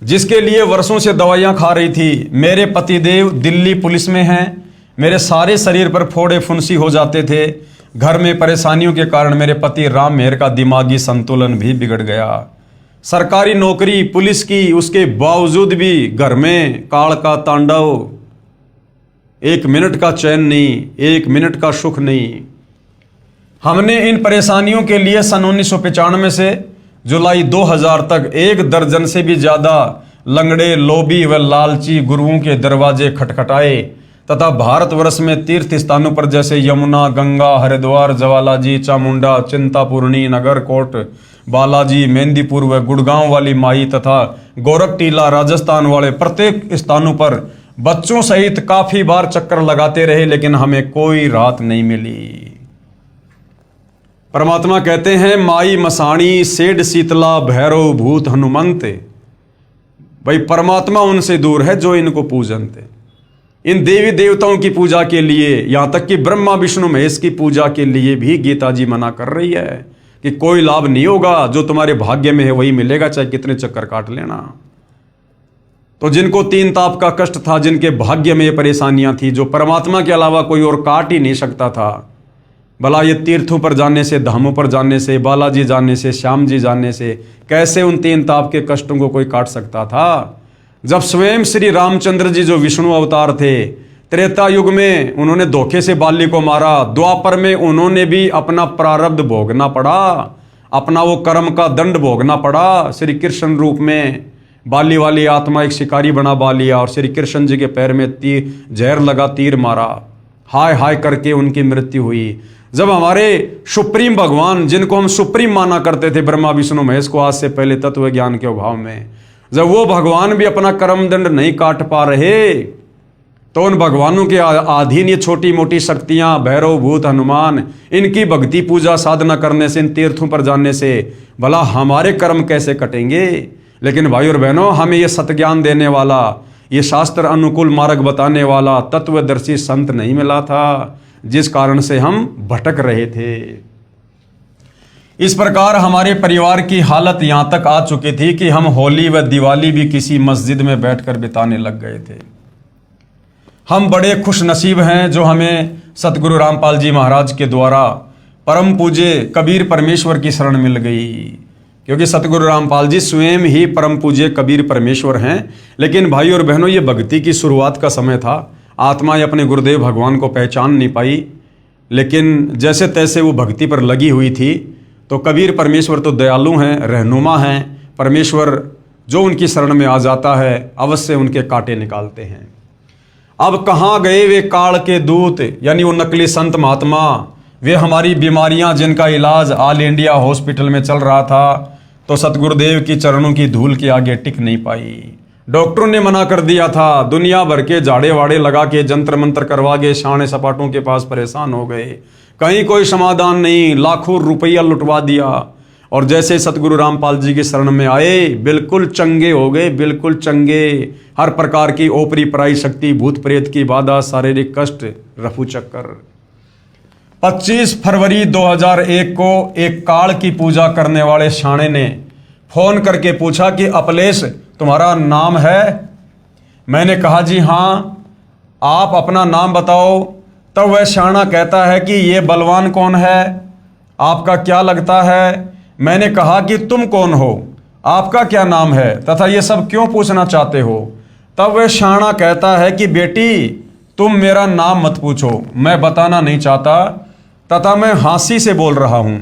जिसके लिए वर्षों से दवाइयां खा रही थी। मेरे पतिदेव दिल्ली पुलिस में हैं, मेरे सारे शरीर पर फोड़े फुंसी हो जाते थे। घर में परेशानियों के कारण मेरे पति राम मेहर का दिमागी संतुलन भी बिगड़ गया। सरकारी नौकरी पुलिस की, उसके बावजूद भी घर में काल का तांडव, 1 मिनट का चैन नहीं, 1 मिनट का सुख नहीं। हमने इन परेशानियों के लिए सन 1995 से जुलाई 2000 तक 1 दर्जन से भी ज़्यादा लंगड़े, लोभी व लालची गुरुओं के दरवाजे खटखटाए तथा भारतवर्ष में तीर्थ स्थानों पर जैसे यमुना, गंगा, हरिद्वार, ज्वालाजी, चामुंडा, चिंतापूर्णी, नगरकोट, बालाजी, मेहंदीपुर व गुड़गांव वाली माई तथा गोरखटीला, राजस्थान वाले प्रत्येक स्थानों पर बच्चों सहित काफी बार चक्कर लगाते रहे, लेकिन हमें कोई राहत नहीं मिली। परमात्मा कहते हैं, माई मसाणी सेठ शीतला भैरव भूत हनुमंत। भाई परमात्मा उनसे दूर है जो इनको पूजनते। इन देवी देवताओं की पूजा के लिए, यहां तक कि ब्रह्मा विष्णु महेश की पूजा के लिए भी गीता जी मना कर रही है कि कोई लाभ नहीं होगा, जो तुम्हारे भाग्य में है वही मिलेगा, चाहे कितने चक्कर काट लेना। तो जिनको 3 ताप का कष्ट था, जिनके भाग्य में ये परेशानियां थी, जो परमात्मा के अलावा कोई और काट ही नहीं सकता था, भला ये तीर्थों पर जाने से, धामों पर जाने से, बालाजी जाने से, श्याम जी जाने से कैसे उन 3 ताप के कष्टों को कोई काट सकता था। जब स्वयं श्री रामचंद्र जी जो विष्णु अवतार थे त्रेता युग में उन्होंने धोखे से बाली को मारा, द्वापर में उन्होंने भी अपना प्रारब्ध भोगना पड़ा, अपना वो कर्म का दंड भोगना पड़ा। श्री कृष्ण रूप में बाली वाली आत्मा एक शिकारी बना बालिया और श्री कृष्ण जी के पैर में जहर लगा, तीर मारा, हाय हाय करके उनकी मृत्यु हुई। जब हमारे सुप्रीम भगवान, जिनको हम सुप्रीम माना करते थे ब्रह्मा विष्णु महेश को आज से पहले तत्व ज्ञान के अभाव में, जब वो भगवान भी अपना कर्म दंड नहीं काट पा रहे, तो उन भगवानों के अधीन ये छोटी मोटी शक्तियां, भैरव भूत हनुमान, इनकी भक्ति पूजा साधना करने से, इन तीर्थों पर जाने से भला हमारे कर्म कैसे कटेंगे। लेकिन भाई और बहनों, हमें ये सत्य देने वाला, ये शास्त्र अनुकूल मार्ग बताने वाला तत्वदर्शी संत नहीं मिला था, जिस कारण से हम भटक रहे थे। इस प्रकार हमारे परिवार की हालत यहाँ तक आ चुकी थी कि हम होली व दिवाली भी किसी मस्जिद में बैठकर बिताने लग गए थे। हम बड़े खुश नसीब हैं जो हमें सतगुरु रामपाल जी महाराज के द्वारा परम पूज्य कबीर परमेश्वर की शरण मिल गई, क्योंकि सतगुरु रामपाल जी स्वयं ही परम पूज्य कबीर परमेश्वर हैं। लेकिन भाई और बहनों, ये भक्ति की शुरुआत का समय था, आत्माएं अपने गुरुदेव भगवान को पहचान नहीं पाई, लेकिन जैसे तैसे वो भक्ति पर लगी हुई थी। तो कबीर परमेश्वर तो दयालु हैं, रहनुमा हैं, परमेश्वर जो उनकी शरण में आ जाता है अवश्य उनके कांटे निकालते हैं। अब कहाँ गए वे काल के दूत, यानी वो नकली संत महात्मा, वे हमारी बीमारियां जिनका इलाज ऑल इंडिया हॉस्पिटल में चल रहा था, तो सतगुरुदेव की चरणों की धूल के आगे टिक नहीं पाई। डॉक्टरों ने मना कर दिया था, दुनिया भर के झाड़े वाड़े लगा के जंतर मंत्र करवा के शाणे सपाटों के पास परेशान हो गए, कहीं कोई समाधान नहीं, लाखों रुपया लुटवा दिया। और जैसे सतगुरु रामपाल जी की शरण में आए, बिल्कुल चंगे हो गए, बिल्कुल चंगे। हर प्रकार की ओपरी पराई शक्ति, भूत प्रेत की बाधा, शारीरिक कष्ट, रफू चक्कर। 25 फरवरी 2001 को एक काल की पूजा करने वाले शाणे ने फोन करके पूछा कि अपलेश तुम्हारा नाम है? मैंने कहा जी हाँ, आप अपना नाम बताओ। तब वह शाना कहता है कि ये बलवान कौन है, आपका क्या लगता है? मैंने कहा कि तुम कौन हो, आपका क्या नाम है तथा ये सब क्यों पूछना चाहते हो? तब वह शाना कहता है कि बेटी तुम मेरा नाम मत पूछो, मैं बताना नहीं चाहता तथा मैं हंसी से बोल रहा हूं।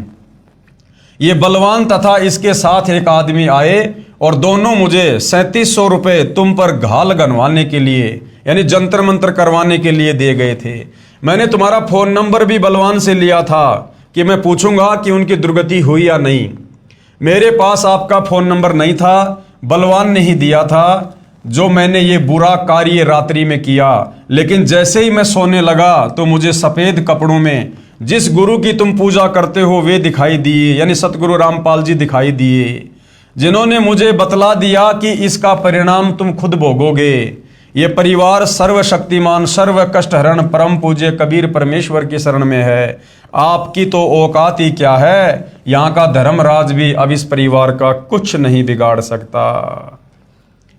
ये बलवान तथा इसके साथ एक आदमी आए और दोनों मुझे 3700 रुपये तुम पर घाल गनवाने के लिए, यानी जंतर मंत्र करवाने के लिए दे गए थे। मैंने तुम्हारा फोन नंबर भी बलवान से लिया था कि मैं पूछूंगा कि उनकी दुर्गति हुई या नहीं। मेरे पास आपका फोन नंबर नहीं था, बलवान ने ही दिया था, जो मैंने ये बुरा कार्य रात्रि में किया। लेकिन जैसे ही मैं सोने लगा तो मुझे सफ़ेद कपड़ों में जिस गुरु की तुम पूजा करते हो वे दिखाई दिए, यानी सतगुरु रामपाल जी दिखाई दिए, जिन्होंने मुझे बतला दिया कि इसका परिणाम तुम खुद भोगोगे। ये परिवार सर्वशक्तिमान, सर्व कष्ट हरण परम पूज्य कबीर परमेश्वर की शरण में है। आपकी तो औकात ही क्या है, यहाँ का धर्मराज भी अब इस परिवार का कुछ नहीं बिगाड़ सकता।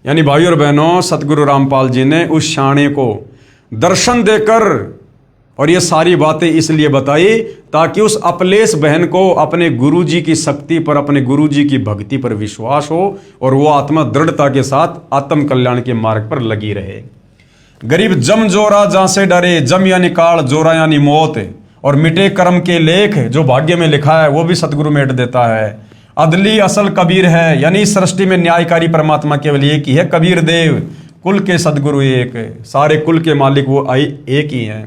यानी भाई और बहनों, सतगुरु रामपाल जी ने उस शाणे को दर्शन देकर और ये सारी बातें इसलिए बताई ताकि उस अपलेश बहन को अपने गुरुजी की शक्ति पर, अपने गुरुजी की भक्ति पर विश्वास हो और वो आत्मा दृढ़ता के साथ आत्म कल्याण के मार्ग पर लगी रहे। गरीब जम जोरा जहां से डरे, जम यानी काल, जोरा यानी मौत, और मिटे कर्म के लेख, जो भाग्य में लिखा है वो भी सतगुरु मेट देता है। अदली असल कबीर है, यानी सृष्टि में न्यायकारी परमात्मा केवल एक ही है, कबीर देव, कुल के सदगुरु एक, सारे कुल के मालिक वो एक ही हैं।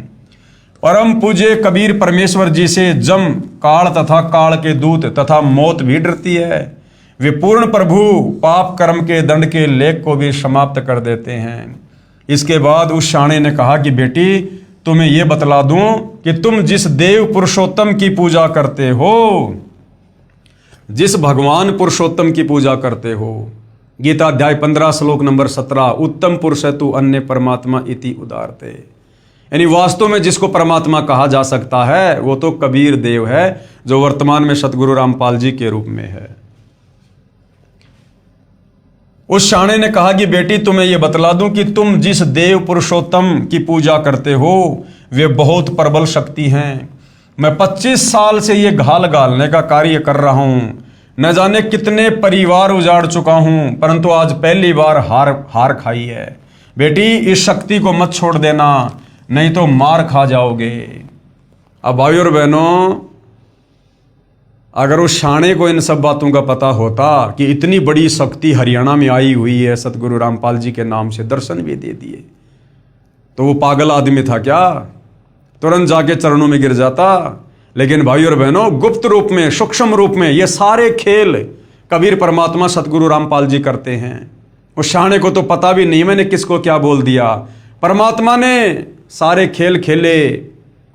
परम पूज्य कबीर परमेश्वर जी से जम, काल तथा काल के दूत तथा मौत भी डरती है। वे पूर्ण प्रभु पाप कर्म के दंड के लेख को भी समाप्त कर देते हैं। इसके बाद उस शाणे ने कहा कि बेटी तुम्हें यह बतला दूं कि तुम जिस देव पुरुषोत्तम की पूजा करते हो, जिस भगवान पुरुषोत्तम की पूजा करते हो, गीता अध्याय 15 श्लोक नंबर 17, उत्तम पुरुष तु अन्य परमात्मा इति उदारते, यानी वास्तव में जिसको परमात्मा कहा जा सकता है वो तो कबीर देव है, जो वर्तमान में सतगुरु रामपाल जी के रूप में है। उस शाणे ने कहा कि बेटी तुम्हें यह बतला दूं कि तुम जिस देव पुरुषोत्तम की पूजा करते हो वे बहुत प्रबल शक्ति हैं। मैं 25 साल से ये घाल गालने का कार्य कर रहा हूं, न जाने कितने परिवार उजाड़ चुका हूं, परंतु आज पहली बार हार खाई है। बेटी इस शक्ति को मत छोड़ देना, नहीं तो मार खा जाओगे। अब भाई और बहनों, अगर उस शाणे को इन सब बातों का पता होता कि इतनी बड़ी शक्ति हरियाणा में आई हुई है, सतगुरु रामपाल जी के नाम से दर्शन भी दे दिए, तो वो पागल आदमी था क्या? तुरंत जाके चरणों में गिर जाता। लेकिन भाई और बहनों, गुप्त रूप में, सूक्ष्म रूप में ये सारे खेल कबीर परमात्मा सतगुरु रामपाल जी करते हैं। उस शाणे को तो पता भी नहीं मैंने किसको क्या बोल दिया। परमात्मा ने सारे खेल खेले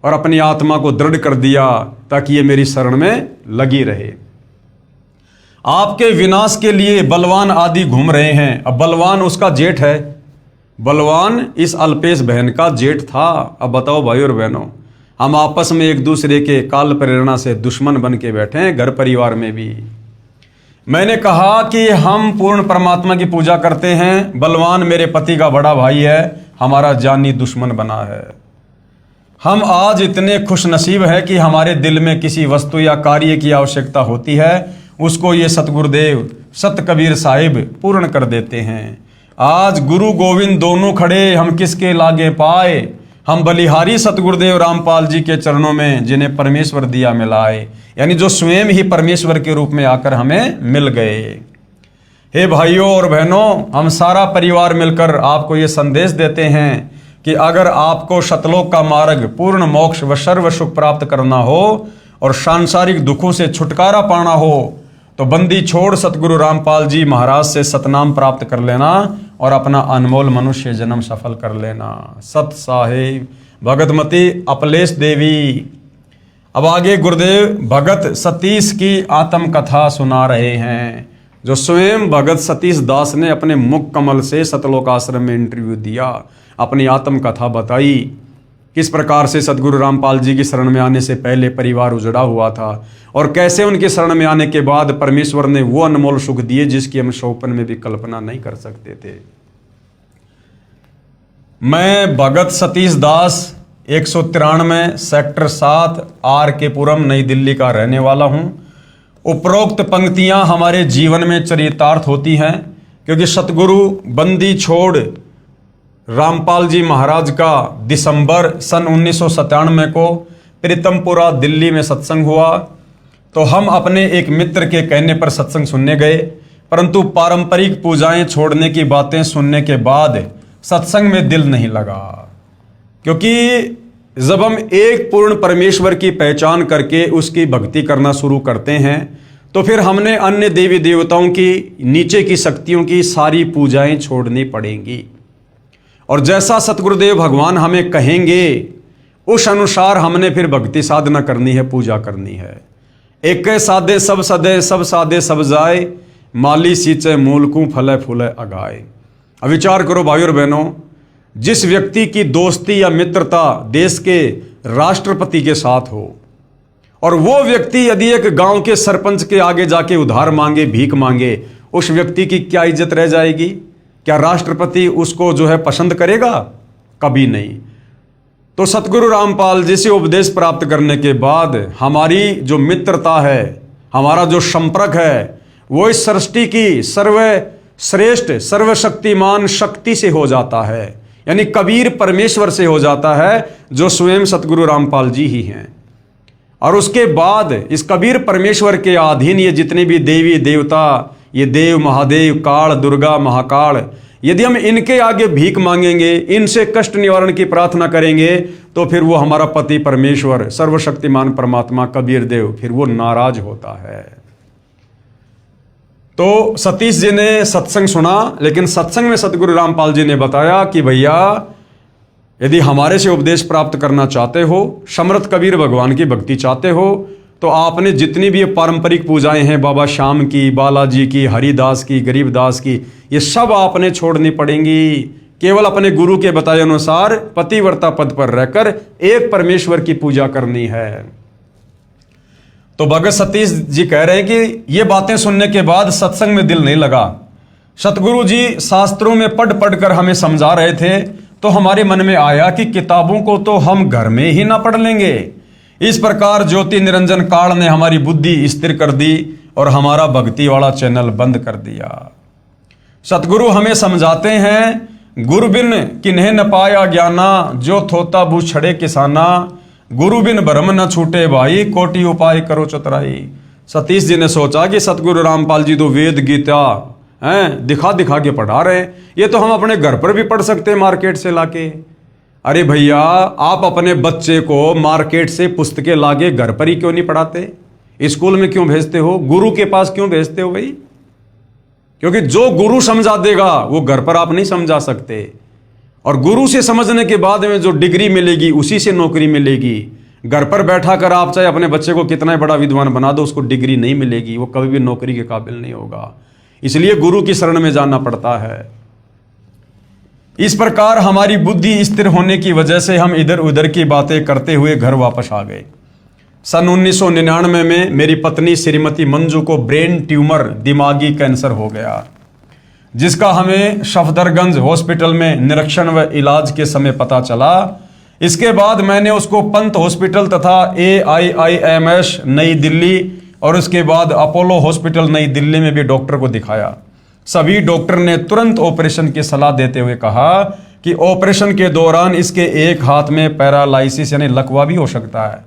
और अपनी आत्मा को दृढ़ कर दिया ताकि ये मेरी शरण में लगी रहे। आपके विनाश के लिए बलवान आदि घूम रहे हैं। अब बलवान उसका जेठ है, बलवान इस अल्पेश बहन का जेठ था। अब बताओ भाई और बहनों, हम आपस में एक दूसरे के काल प्रेरणा से दुश्मन बन के बैठे हैं, घर परिवार में भी। मैंने कहा कि हम पूर्ण परमात्मा की पूजा करते हैं, बलवान मेरे पति का बड़ा भाई है, हमारा जानी दुश्मन बना है। हम आज इतने खुश नसीब है कि हमारे दिल में किसी वस्तु या कार्य की आवश्यकता होती है, उसको ये सतगुरुदेव सत कबीर साहिब पूर्ण कर देते हैं। आज गुरु गोविंद दोनों खड़े, हम किसके लागे पाए? हम बलिहारी सतगुरुदेव रामपाल जी के चरणों में, जिन्हें परमेश्वर दिया मिलाए, यानी जो स्वयं ही परमेश्वर के रूप में आकर हमें मिल गए। हे भाइयों और बहनों, हम सारा परिवार मिलकर आपको ये संदेश देते हैं कि अगर आपको शतलोक का मार्ग, पूर्ण मोक्ष व सर्व सुख प्राप्त करना हो और सांसारिक दुखों से छुटकारा पाना हो, तो बंदी छोड़ सतगुरु रामपाल जी महाराज से सतनाम प्राप्त कर लेना और अपना अनमोल मनुष्य जन्म सफल कर लेना। सत साहिब भगतमती अपलेश देवी। अब आगे गुरुदेव भगत सतीश की आत्म कथा सुना रहे हैं, जो स्वयं भगत सतीश दास ने अपने मुख कमल से सतलोक आश्रम में इंटरव्यू दिया, अपनी आत्म कथा बताई, किस प्रकार से सतगुरु रामपाल जी की शरण में आने से पहले परिवार उजड़ा हुआ था और कैसे उनके शरण में आने के बाद परमेश्वर ने वो अनमोल सुख दिए जिसकी हम शोपन में भी कल्पना नहीं कर सकते थे। मैं भगत सतीश दास 193 सेक्टर 7 आर के पुरम नई दिल्ली का रहने वाला हूं। उपरोक्त पंक्तियां हमारे जीवन में चरितार्थ होती हैं, क्योंकि सतगुरु बंदी छोड़ रामपाल जी महाराज का दिसंबर सन 1997 को प्रीतमपुरा दिल्ली में सत्संग हुआ। तो हम अपने एक मित्र के कहने पर सत्संग सुनने गए, परंतु पारंपरिक पूजाएं छोड़ने की बातें सुनने के बाद सत्संग में दिल नहीं लगा। क्योंकि जब हम एक पूर्ण परमेश्वर की पहचान करके उसकी भक्ति करना शुरू करते हैं, तो फिर हमने अन्य देवी देवताओं की, नीचे की शक्तियों की सारी पूजाएं छोड़नी पड़ेंगी। और जैसा सतगुरुदेव भगवान हमें कहेंगे उस अनुसार हमने फिर भक्ति साधना करनी है, पूजा करनी है। एक साधे सब सदे, सब साधे सब जाए, माली सींचे मूलकू फले फूले अगाए। अब विचार करो भाई और बहनों, जिस व्यक्ति की दोस्ती या मित्रता देश के राष्ट्रपति के साथ हो और वो व्यक्ति यदि एक गांव के सरपंच के आगे जाके उधार मांगे, भीख मांगे, उस व्यक्ति की क्या इज्जत रह जाएगी? क्या राष्ट्रपति उसको जो है पसंद करेगा? कभी नहीं। तो सतगुरु रामपाल जी से उपदेश प्राप्त करने के बाद हमारी जो मित्रता है, हमारा जो संपर्क है, वो इस सृष्टि की सर्वश्रेष्ठ सर्वशक्तिमान शक्ति से हो जाता है, यानी कबीर परमेश्वर से हो जाता है, जो स्वयं सतगुरु रामपाल जी ही हैं। और उसके बाद इस कबीर परमेश्वर के अधीन ये जितने भी देवी देवता, ये देव महादेव, काल दुर्गा महाकाल, यदि हम इनके आगे भीख मांगेंगे, इनसे कष्ट निवारण की प्रार्थना करेंगे, तो फिर वो हमारा पति परमेश्वर सर्वशक्तिमान परमात्मा कबीर देव, फिर वो नाराज होता है। तो सतीश जी ने सत्संग सुना, लेकिन सत्संग में सतगुरु रामपाल जी ने बताया कि भैया यदि हमारे से उपदेश प्राप्त करना चाहते हो, समर्थ कबीर भगवान की भक्ति चाहते हो, तो आपने जितनी भी पारंपरिक पूजाएं हैं, बाबा श्याम की, बालाजी की, हरिदास की, गरीबदास की, ये सब आपने छोड़नी पड़ेंगी। केवल अपने गुरु के बताए अनुसार पतिव्रता पद पर रहकर एक परमेश्वर की पूजा करनी है। तो भगत सतीश जी कह रहे हैं कि ये बातें सुनने के बाद सत्संग में दिल नहीं लगा। सतगुरु जी शास्त्रों में पढ़ पढ़कर हमें समझा रहे थे, तो हमारे मन में आया कि किताबों को तो हम घर में ही ना पढ़ लेंगे। इस प्रकार ज्योति निरंजन काल ने हमारी बुद्धि स्थिर कर दी और हमारा भक्ति वाला चैनल बंद कर दिया। सतगुरु हमें समझाते हैं, गुरु बिन किन्हें न पाया ज्ञाना, जो थोता बू छड़े किसाना, गुरु बिन भरम न छूटे भाई, कोटि उपाय करो चतुराई। सतीश जी ने सोचा कि सतगुरु रामपाल जी तो वेद गीता हैं दिखा दिखा के पढ़ा रहे, ये तो हम अपने घर पर भी पढ़ सकते हैं मार्केट से लाके। अरे भैया, आप अपने बच्चे को मार्केट से पुस्तकें लाके घर पर ही क्यों नहीं पढ़ाते? स्कूल में क्यों भेजते हो? गुरु के पास क्यों भेजते हो भाई? क्योंकि जो गुरु समझा देगा वो घर पर आप नहीं समझा सकते, और गुरु से समझने के बाद में जो डिग्री मिलेगी उसी से नौकरी मिलेगी। घर पर बैठा कर आप चाहे अपने बच्चे को कितना बड़ा विद्वान बना दो, उसको डिग्री नहीं मिलेगी, वो कभी भी नौकरी के काबिल नहीं होगा। इसलिए गुरु की शरण में जाना पड़ता है। इस प्रकार हमारी बुद्धि स्थिर होने की वजह से हम इधर उधर की बातें करते हुए घर वापस आ गए। सन 1999 में मेरी पत्नी श्रीमती मंजू को ब्रेन ट्यूमर, दिमागी कैंसर हो गया, जिसका हमें सफदरगंज हॉस्पिटल में निरीक्षण व इलाज के समय पता चला। इसके बाद मैंने उसको पंत हॉस्पिटल तथा AIIMS नई दिल्ली और उसके बाद अपोलो हॉस्पिटल नई दिल्ली में भी डॉक्टर को दिखाया। सभी डॉक्टर ने तुरंत ऑपरेशन की सलाह देते हुए कहा कि ऑपरेशन के दौरान इसके एक हाथ में पैरालाइसिस यानी लकवा भी हो सकता है।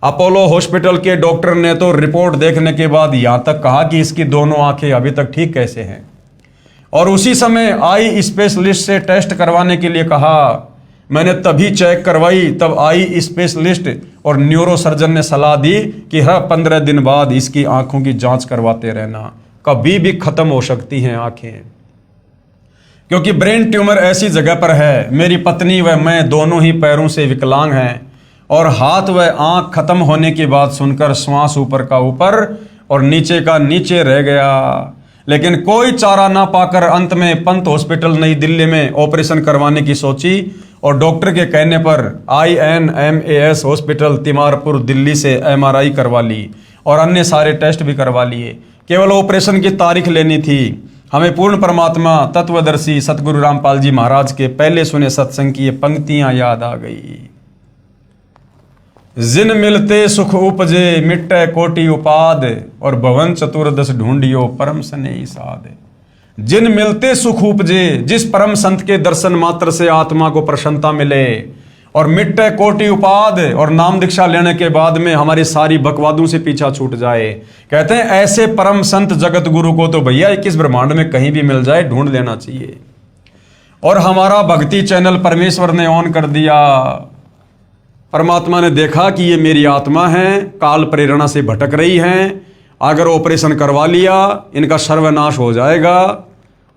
अपोलो हॉस्पिटल के डॉक्टर ने तो रिपोर्ट देखने के बाद यहां तक कहा कि इसकी दोनों आंखें अभी तक ठीक कैसे हैं, और उसी समय आई स्पेशलिस्ट से टेस्ट करवाने के लिए कहा। मैंने तभी चेक करवाई, तब आई स्पेशलिस्ट और न्यूरो सर्जन ने सलाह दी कि हर 15 दिन बाद इसकी आंखों की जांच करवाते रहना, कभी भी खत्म हो सकती हैं आंखें, क्योंकि ब्रेन ट्यूमर ऐसी जगह पर है। मेरी पत्नी व मैं दोनों ही पैरों से विकलांग हैं, और हाथ व आंख खत्म होने की बात सुनकर श्वास ऊपर का ऊपर और नीचे का नीचे रह गया। लेकिन कोई चारा ना पाकर अंत में पंत हॉस्पिटल नई दिल्ली में ऑपरेशन करवाने की सोची, और डॉक्टर के कहने पर INMAS हॉस्पिटल तिमारपुर दिल्ली से MRI करवा ली और अन्य सारे टेस्ट भी करवा लिए। केवल ऑपरेशन की तारीख लेनी थी। हमें पूर्ण परमात्मा तत्वदर्शी सतगुरु रामपाल जी महाराज के पहले सुने सत्संग की ये पंक्तियां याद आ गई। जिन मिलते सुख उपजे, मिट्टे कोटि उपाद, और भवन चतुर्दश ढूंढियो परम स्नेही साध। जिन मिलते सुख उपजे, जिस परम संत के दर्शन मात्र से आत्मा को प्रसन्नता मिले, और मिट्टे कोटि उपाद, और नाम दीक्षा लेने के बाद में हमारी सारी बकवादों से पीछा छूट जाए। कहते हैं ऐसे परम संत जगत गुरु को तो भैया 21 ब्रह्मांड में कहीं भी मिल जाए, ढूंढ लेना चाहिए। और हमारा भक्ति चैनल परमेश्वर ने ऑन कर दिया। परमात्मा ने देखा कि ये मेरी आत्मा है, काल प्रेरणा से भटक रही हैं, अगर ऑपरेशन करवा लिया इनका सर्वनाश हो जाएगा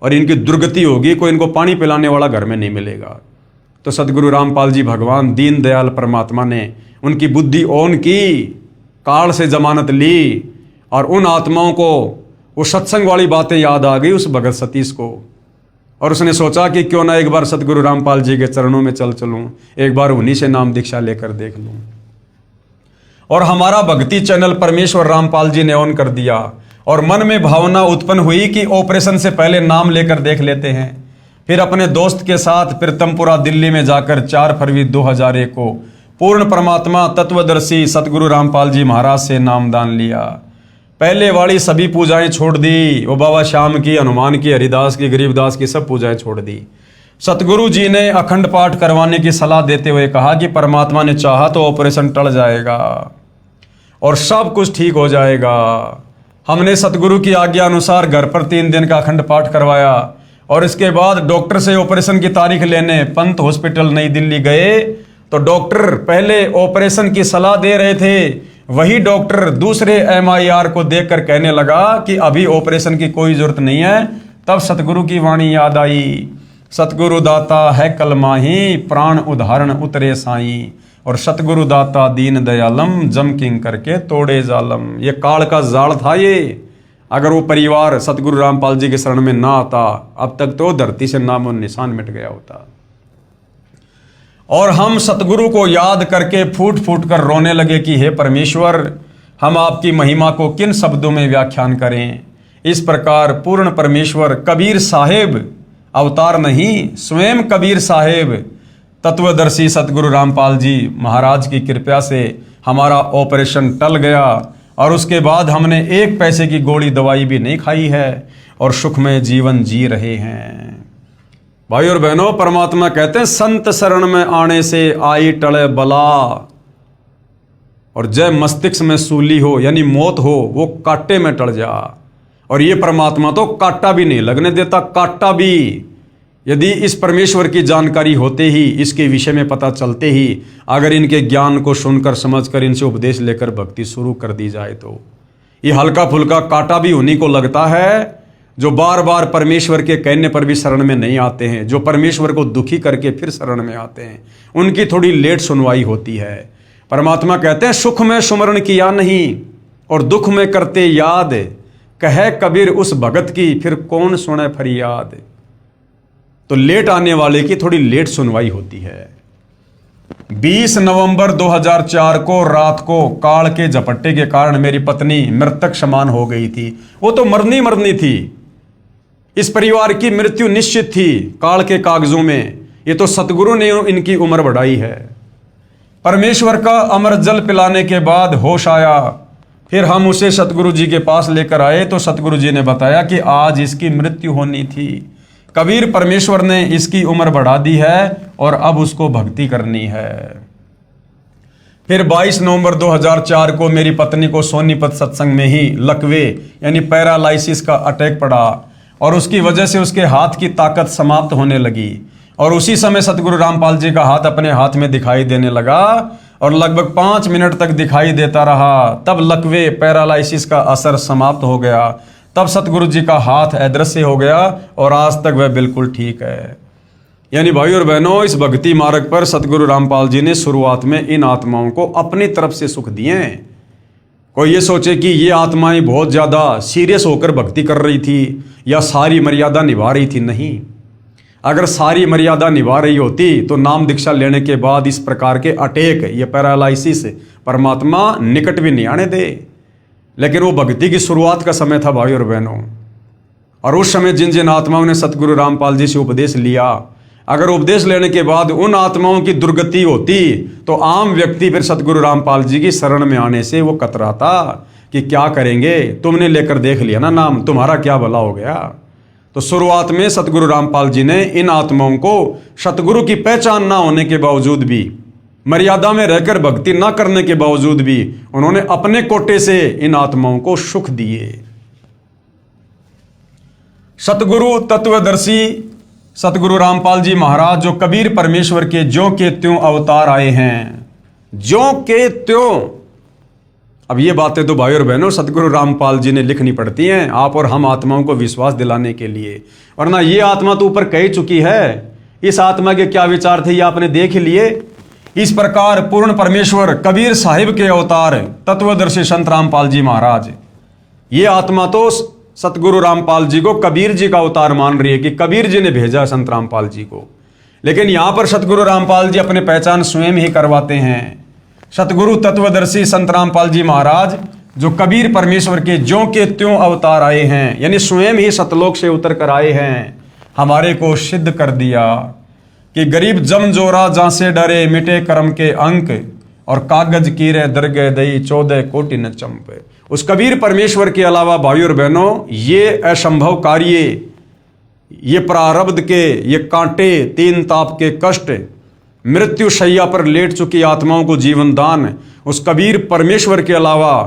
और इनकी दुर्गति होगी, कोई इनको पानी पिलाने वाला घर में नहीं मिलेगा। तो सदगुरु रामपाल जी भगवान दीन दयाल परमात्मा ने उनकी बुद्धि ऑन की, काल से जमानत ली, और उन आत्माओं को वो सत्संग वाली बातें याद आ गई उस भगत सतीश को, और उसने सोचा कि क्यों ना एक बार सतगुरु रामपाल जी के चरणों में चलूं, एक बार उन्हीं से नाम दीक्षा लेकर देख लूं। और हमारा भक्ति चैनल परमेश्वर रामपाल जी ने ऑन कर दिया, और मन में भावना उत्पन्न हुई कि ऑपरेशन से पहले नाम लेकर देख लेते हैं। फिर अपने दोस्त के साथ प्रीतमपुरा दिल्ली में जाकर 4 फरवरी 2001 को पूर्ण परमात्मा तत्वदर्शी सतगुरु रामपाल जी महाराज से नामदान लिया। पहले वाली सभी पूजाएं छोड़ दी, वो बाबा श्याम की, हनुमान की, हरिदास की, गरीबदास की सब पूजाएं छोड़ दी। सतगुरु जी ने अखंड पाठ करवाने की सलाह देते हुए कहा कि परमात्मा ने चाहा तो ऑपरेशन टल जाएगा और सब कुछ ठीक हो जाएगा। हमने सतगुरु की आज्ञा अनुसार घर पर 3 दिन का अखंड पाठ करवाया, और इसके बाद डॉक्टर से ऑपरेशन की तारीख लेने पंत हॉस्पिटल नई दिल्ली गए, तो डॉक्टर पहले ऑपरेशन की सलाह दे रहे थे, वही डॉक्टर दूसरे MIR को देखकर कहने लगा कि अभी ऑपरेशन की कोई जरूरत नहीं है। तब सतगुरु की वाणी याद आई, सतगुरु दाता है कल माही, प्राण उदाहरण उतरे साई, और सतगुरु दाता दीन दयालम, जम किंग करके तोड़े जालम। ये काल का जाल था ये। अगर वो परिवार सतगुरु रामपाल जी के शरण में ना आता, अब तक तो धरती से नामो निशान मिट गया होता। और हम सतगुरु को याद करके फूट फूट कर रोने लगे कि हे परमेश्वर, हम आपकी महिमा को किन शब्दों में व्याख्यान करें। इस प्रकार पूर्ण परमेश्वर कबीर साहेब, अवतार नहीं, स्वयं कबीर साहेब तत्वदर्शी सतगुरु रामपाल जी महाराज की कृपा से हमारा ऑपरेशन टल गया, और उसके बाद हमने 1 पैसे की गोली दवाई भी नहीं खाई है और सुखमय जीवन जी रहे हैं। भाई और बहनों, परमात्मा कहते हैं संत शरण में आने से आई टले बला, और जय मस्तिष्क में सूली हो यानी मौत हो, वो कांटे में टल जा। और ये परमात्मा तो कांटा भी नहीं लगने देता, कांटा भी यदि इस परमेश्वर की जानकारी होते ही, इसके विषय में पता चलते ही, अगर इनके ज्ञान को सुनकर समझकर इनसे उपदेश लेकर भक्ति शुरू कर दी जाए तो ये हल्का फुल्का कांटा भी उन्हीं को लगता है जो बार बार परमेश्वर के कहने पर भी शरण में नहीं आते हैं, जो परमेश्वर को दुखी करके फिर शरण में आते हैं, उनकी थोड़ी लेट सुनवाई होती है। परमात्मा कहते हैं सुख में सुमरण किया नहीं और दुख में करते याद, कहे कबीर उस भगत की फिर कौन सुने फरियाद। तो लेट आने वाले की थोड़ी लेट सुनवाई होती है। 20 नवंबर 2004 को रात को काल के झपट्टे के कारण मेरी पत्नी मृतक समान हो गई थी। वो तो मरनी थी, इस परिवार की मृत्यु निश्चित थी काल के कागजों में। ये तो सतगुरु ने इनकी उम्र बढ़ाई है। परमेश्वर का अमर जल पिलाने के बाद होश आया, फिर हम उसे सतगुरु जी के पास लेकर आए तो सतगुरु जी ने बताया कि आज इसकी मृत्यु होनी थी। कबीर परमेश्वर ने इसकी उम्र बढ़ा दी है और अब उसको भक्ति करनी है। फिर 22 नवंबर 2004 को मेरी पत्नी को सोनीपत सत्संग में ही लकवे यानी पैरालाइसिस का अटैक पड़ा और उसकी वजह से उसके हाथ की ताकत समाप्त होने लगी। और उसी समय सतगुरु रामपाल जी का हाथ अपने हाथ में दिखाई देने लगा और लगभग 5 मिनट तक दिखाई देता रहा। तब लकवे पैरालाइसिस का असर समाप्त हो गया। तब सतगुरु जी का हाथ अदृश्य हो गया और आज तक वह बिल्कुल ठीक है। यानी भाई और बहनों, इस भक्ति मार्ग पर सतगुरु रामपाल जी ने शुरुआत में इन आत्माओं को अपनी तरफ से सुख दिए। कोई ये सोचे कि ये आत्माएं बहुत ज़्यादा सीरियस होकर भक्ति कर रही थी या सारी मर्यादा निभा रही थी, नहीं। अगर सारी मर्यादा निभा रही होती तो नाम दीक्षा लेने के बाद इस प्रकार के अटैक, ये पैरालाइसिस परमात्मा निकट भी नहीं आने दे। लेकिन वो भक्ति की शुरुआत का समय था भाई और बहनों, और उस समय जिन जिन आत्माओं ने सतगुरु रामपाल जी से उपदेश लिया, अगर उपदेश लेने के बाद उन आत्माओं की दुर्गति होती तो आम व्यक्ति फिर सतगुरु रामपाल जी की शरण में आने से वो कतराता कि क्या करेंगे, तुमने लेकर देख लिया ना नाम, तुम्हारा क्या भला हो गया। तो शुरुआत में सतगुरु रामपाल जी ने इन आत्माओं को सतगुरु की पहचान ना होने के बावजूद भी, मर्यादा में रहकर भक्ति ना करने के बावजूद भी, उन्होंने अपने कोटे से इन आत्माओं को सुख दिए। सतगुरु तत्वदर्शी सतगुरु रामपाल जी महाराज जो कबीर परमेश्वर के ज्यों के त्यों अवतार आए हैं, ज्यों के त्यों। अब ये बातें तो भाई और बहनों सतगुरु रामपाल जी ने लिखनी पड़ती हैं आप और हम आत्माओं को विश्वास दिलाने के लिए, वरना ये आत्मा तो ऊपर कह चुकी है। इस आत्मा के क्या विचार थे ये आपने देख लिए। इस प्रकार पूर्ण परमेश्वर कबीर साहिब के अवतार तत्वदर्शी संत रामपाल जी महाराज, ये आत्मा तो सतगुरु रामपाल जी को कबीर जी का अवतार मान रही है कि कबीर जी ने भेजा संत रामपाल जी को। लेकिन यहां पर सतगुरु रामपाल जी अपने पहचान स्वयं ही करवाते हैं। सतगुरु तत्वदर्शी संत रामपाल जी महाराज जो कबीर परमेश्वर के ज्यों के त्यों अवतार आए हैं, यानी स्वयं ही सतलोक से उतर कर आए हैं, हमारे को सिद्ध कर दिया कि गरीब जम जोरा जहां से डरे मिटे कर्म के अंक और कागज कीरे दरगे दई 14 कोटि न चंपे। उस कबीर परमेश्वर के अलावा भाई और बहनों ये असंभव कार्य, ये प्रारब्ध के ये कांटे, 3 ताप के कष्ट, मृत्यु शैया पर लेट चुकी आत्माओं को जीवन दान उस कबीर परमेश्वर के अलावा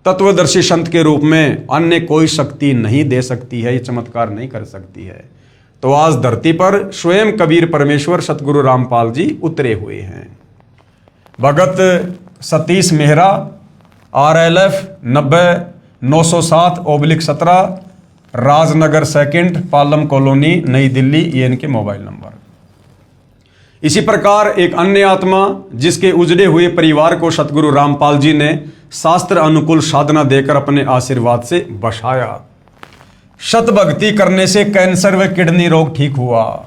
तत्वदर्शी संत के रूप में अन्य कोई शक्ति नहीं दे सकती है, ये चमत्कार नहीं कर सकती है। तो आज धरती पर स्वयं कबीर परमेश्वर सतगुरु रामपाल जी उतरे हुए हैं। भगत सतीश मेहरा RLF 90-907/17 राजनगर 2 पालम कॉलोनी नई दिल्ली, ये इनके मोबाइल नंबर। इसी प्रकार एक अन्य आत्मा जिसके उजड़े हुए परिवार को सतगुरु रामपाल जी ने शास्त्र अनुकूल साधना देकर अपने आशीर्वाद से बसाया। शत भक्ति करने से कैंसर व किडनी रोग ठीक हुआ।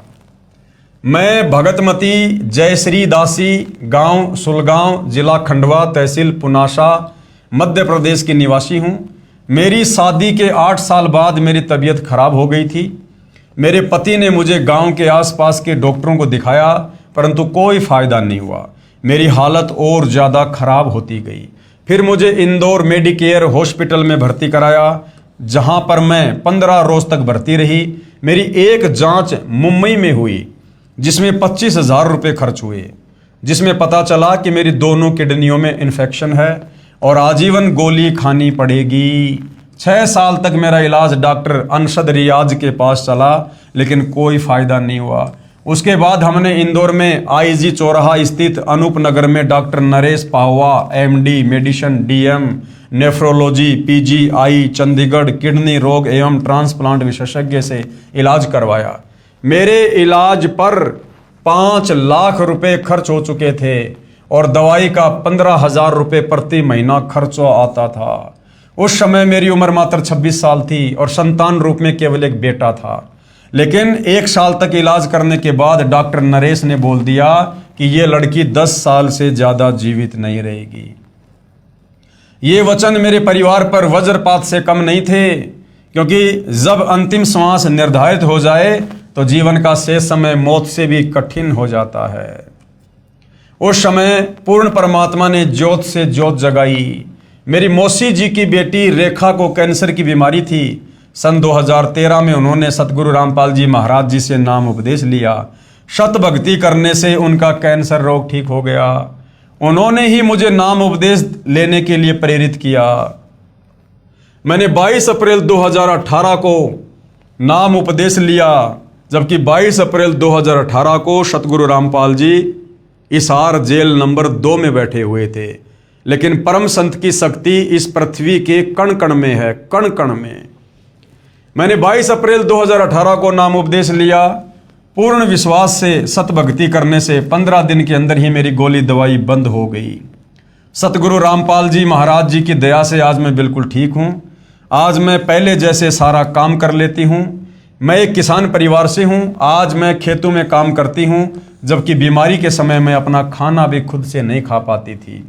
मैं भगतमती जयश्री दासी, गांव सुलगांव, जिला खंडवा, तहसील पुनासा, मध्य प्रदेश की निवासी हूं। मेरी शादी के 8 साल बाद मेरी तबीयत खराब हो गई थी। मेरे पति ने मुझे गांव के आसपास के डॉक्टरों को दिखाया परंतु कोई फायदा नहीं हुआ। मेरी हालत और ज़्यादा खराब होती गई। फिर मुझे इंदौर मेडिकेयर हॉस्पिटल में भर्ती कराया, जहां पर मैं 15 रोज तक भर्ती रही। मेरी एक जांच मुंबई में हुई जिसमें 25,000 रुपये खर्च हुए, जिसमें पता चला कि मेरी दोनों किडनियों में इन्फेक्शन है और आजीवन गोली खानी पड़ेगी। 6 साल तक मेरा इलाज डॉक्टर अनशद रियाज के पास चला, लेकिन कोई फ़ायदा नहीं हुआ। उसके बाद हमने इंदौर में आईजी चौराहा स्थित अनूप नगर में doctor Naresh Pahwa MD medicine DM nephrology PGI Chandigarh kidney रोग एवं ट्रांसप्लांट विशेषज्ञ से इलाज करवाया। मेरे इलाज पर 5 लाख रुपए खर्च हो चुके थे और दवाई का 15,000 रुपये प्रति महीना खर्च आता था। उस समय मेरी उम्र मात्र 26 साल थी और संतान रूप में केवल एक बेटा था। लेकिन 1 साल तक इलाज करने के बाद डॉक्टर नरेश ने बोल दिया कि ये लड़की 10 साल से ज़्यादा जीवित नहीं रहेगी। ये वचन मेरे परिवार पर वज्रपात से कम नहीं थे, क्योंकि जब अंतिम श्वास निर्धारित हो जाए तो जीवन का शेष समय मौत से भी कठिन हो जाता है। उस समय पूर्ण परमात्मा ने ज्योत से ज्योत जगाई। मेरी मौसी जी की बेटी रेखा को कैंसर की बीमारी थी। सन 2013 में उन्होंने सतगुरु रामपाल जी महाराज जी से नाम उपदेश लिया। शत भक्ति करने से उनका कैंसर रोग ठीक हो गया। उन्होंने ही मुझे नाम उपदेश लेने के लिए प्रेरित किया। मैंने 22 अप्रैल 2018 को नाम उपदेश लिया, जबकि 22 अप्रैल 2018 को सतगुरु रामपाल जी हिसार जेल नंबर 2 में बैठे हुए थे। लेकिन परम संत की शक्ति इस पृथ्वी के कण कण में है, कण कण में। मैंने 22 अप्रैल 2018 को नाम उपदेश लिया। पूर्ण विश्वास से सत भक्ति करने से 15 दिन के अंदर ही मेरी गोली दवाई बंद हो गई। सतगुरु रामपाल जी महाराज जी की दया से आज मैं बिल्कुल ठीक हूँ। आज मैं पहले जैसे सारा काम कर लेती हूँ। मैं एक किसान परिवार से हूँ। आज मैं खेतों में काम करती हूँ, जबकि बीमारी के समय मैं अपना खाना भी खुद से नहीं खा पाती थी।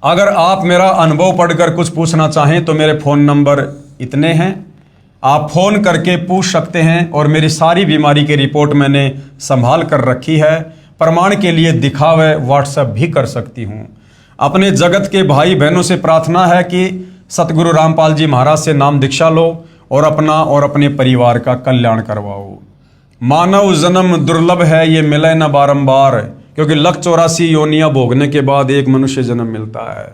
अगर आप मेरा अनुभव पढ़कर कुछ पूछना चाहें तो मेरे फ़ोन नंबर इतने हैं, आप फ़ोन करके पूछ सकते हैं। और मेरी सारी बीमारी की रिपोर्ट मैंने संभाल कर रखी है। प्रमाण के लिए दिखावे व्हाट्सएप भी कर सकती हूँ। अपने जगत के भाई बहनों से प्रार्थना है कि सतगुरु रामपाल जी महाराज से नाम दीक्षा लो और अपना और अपने परिवार का कल्याण करवाओ। मानव जन्म दुर्लभ है, ये मिले न बारंबार, क्योंकि 184 योनियां भोगने के बाद एक मनुष्य जन्म मिलता है।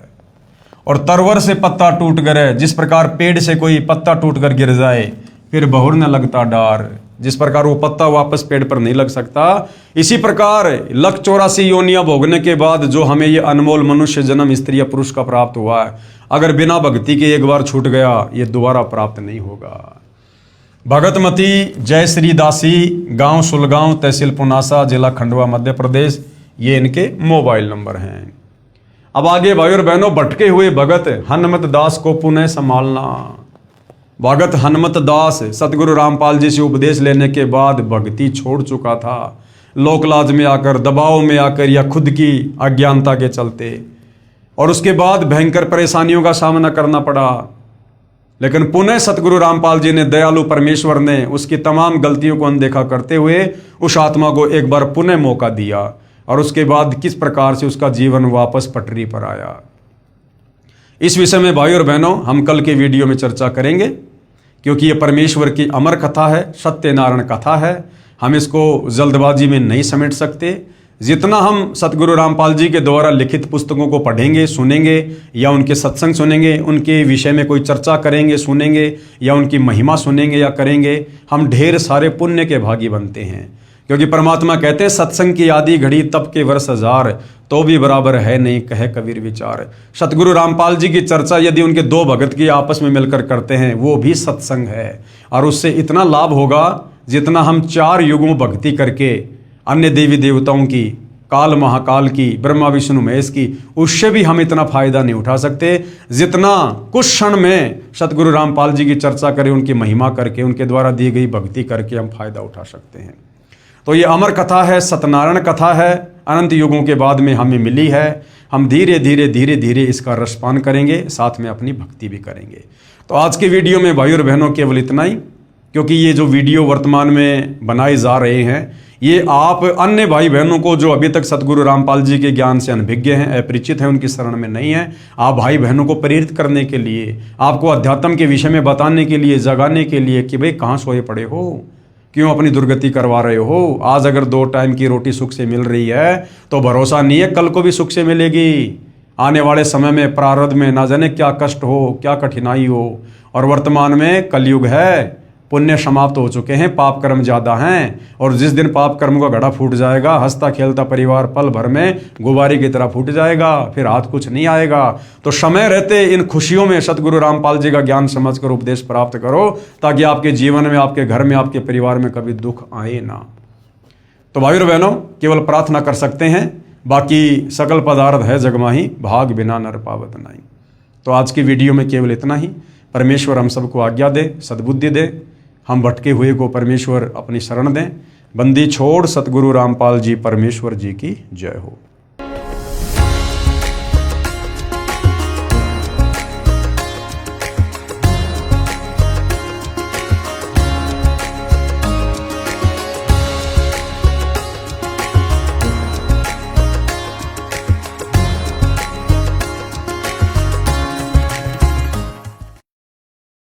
और तरवर से पत्ता टूट गिरे, जिस प्रकार पेड़ से कोई पत्ता टूट कर गिर जाए फिर बहुर न लगता डार, जिस प्रकार वो पत्ता वापस पेड़ पर नहीं लग सकता, इसी प्रकार 184 योनियां भोगने के बाद जो हमें ये अनमोल मनुष्य जन्म स्त्री या पुरुष का प्राप्त हुआ है, अगर बिना भक्ति के एक बार छूट गया ये दोबारा प्राप्त नहीं होगा। भगतमती जय श्री दासी, गांव सुलगांव, तहसील पुनासा, जिला खंडवा, मध्य प्रदेश, ये इनके मोबाइल नंबर हैं। अब आगे भाई और बहनों, भटके हुए भगत हनुमत दास को पुनः संभालना। भगत हनुमत दास सतगुरु रामपाल जी से उपदेश लेने के बाद भक्ति छोड़ चुका था, लोकलाज में आकर, दबाव में आकर या खुद की अज्ञानता के चलते, और उसके बाद भयंकर परेशानियों का सामना करना पड़ा। लेकिन पुनः सतगुरु रामपाल जी ने, दयालु परमेश्वर ने उसकी तमाम गलतियों को अनदेखा करते हुए उस आत्मा को एक बार पुनः मौका दिया, और उसके बाद किस प्रकार से उसका जीवन वापस पटरी पर आया। इस विषय में भाई और बहनों हम कल के वीडियो में चर्चा करेंगे, क्योंकि ये परमेश्वर की अमर कथा है, सत्यनारायण कथा है। हम इसको जल्दबाजी में नहीं समेट सकते। जितना हम सतगुरु रामपाल जी के द्वारा लिखित पुस्तकों को पढ़ेंगे, सुनेंगे, या उनके सत्संग सुनेंगे, उनके विषय में कोई चर्चा करेंगे, सुनेंगे, या उनकी महिमा सुनेंगे या करेंगे, हम ढेर सारे पुण्य के भागी बनते हैं। क्योंकि परमात्मा कहते हैं, सत्संग की आदि घड़ी तब के वर्ष हजार, तो भी बराबर है नहीं कहे कबीर विचार। सतगुरु रामपाल जी की चर्चा यदि उनके दो भगत की आपस में मिलकर करते हैं, वो भी सत्संग है, और उससे इतना लाभ होगा जितना हम 4 युगों भक्ति करके अन्य देवी देवताओं की, काल महाकाल की, ब्रह्मा विष्णु महेश की, उससे भी हम इतना फायदा नहीं उठा सकते जितना कुछ क्षण में सतगुरु रामपाल जी की चर्चा करें, उनकी महिमा करके, उनके द्वारा दी गई भक्ति करके हम फायदा उठा सकते हैं। तो ये अमर कथा है, सत्यनारायण कथा है, अनंत युगों के बाद में हमें मिली है। हम धीरे धीरे धीरे धीरे इसका रसपान करेंगे, साथ में अपनी भक्ति भी करेंगे। तो आज के वीडियो में भाई और बहनों केवल इतना ही। क्योंकि ये जो वीडियो वर्तमान में बनाए जा रहे हैं, ये आप अन्य भाई बहनों को जो अभी तक सतगुरु रामपाल जी के ज्ञान से अनभिज्ञ हैं, अपरिचित हैं, उनकी शरण में नहीं हैं, आप भाई बहनों को प्रेरित करने के लिए, आपको अध्यात्म के विषय में बताने के लिए, जगाने के लिए कि भाई कहाँ सोए पड़े हो, क्यों अपनी दुर्गति करवा रहे हो। आज अगर 2 टाइम की रोटी सुख से मिल रही है तो भरोसा नहीं है कल को भी सुख से मिलेगी। आने वाले समय में प्रारब्ध में ना जाने क्या कष्ट हो, क्या कठिनाई हो। और वर्तमान में कलयुग है, पुण्य समाप्त हो चुके हैं, पाप कर्म ज़्यादा हैं, और जिस दिन पाप कर्म का घड़ा फूट जाएगा, हंसता खेलता परिवार पल भर में गुब्बारे की तरह फूट जाएगा, फिर हाथ कुछ नहीं आएगा। तो समय रहते इन खुशियों में सतगुरु रामपाल जी का ज्ञान समझकर उपदेश प्राप्त करो, ताकि आपके जीवन में, आपके घर में, आपके परिवार में कभी दुख आए ना। तो भाई और बहनों, केवल प्रार्थना कर सकते हैं, बाकी सकल पदार्थ है जगमाही, भाग बिना नर पावत नहीं। तो आज की वीडियो में केवल इतना ही। परमेश्वर हम सबको आज्ञा दे, सद्बुद्धि दे, हम भटके हुए को परमेश्वर अपनी शरण दें। बंदी छोड़ सतगुरु रामपाल जी परमेश्वर जी की जय हो।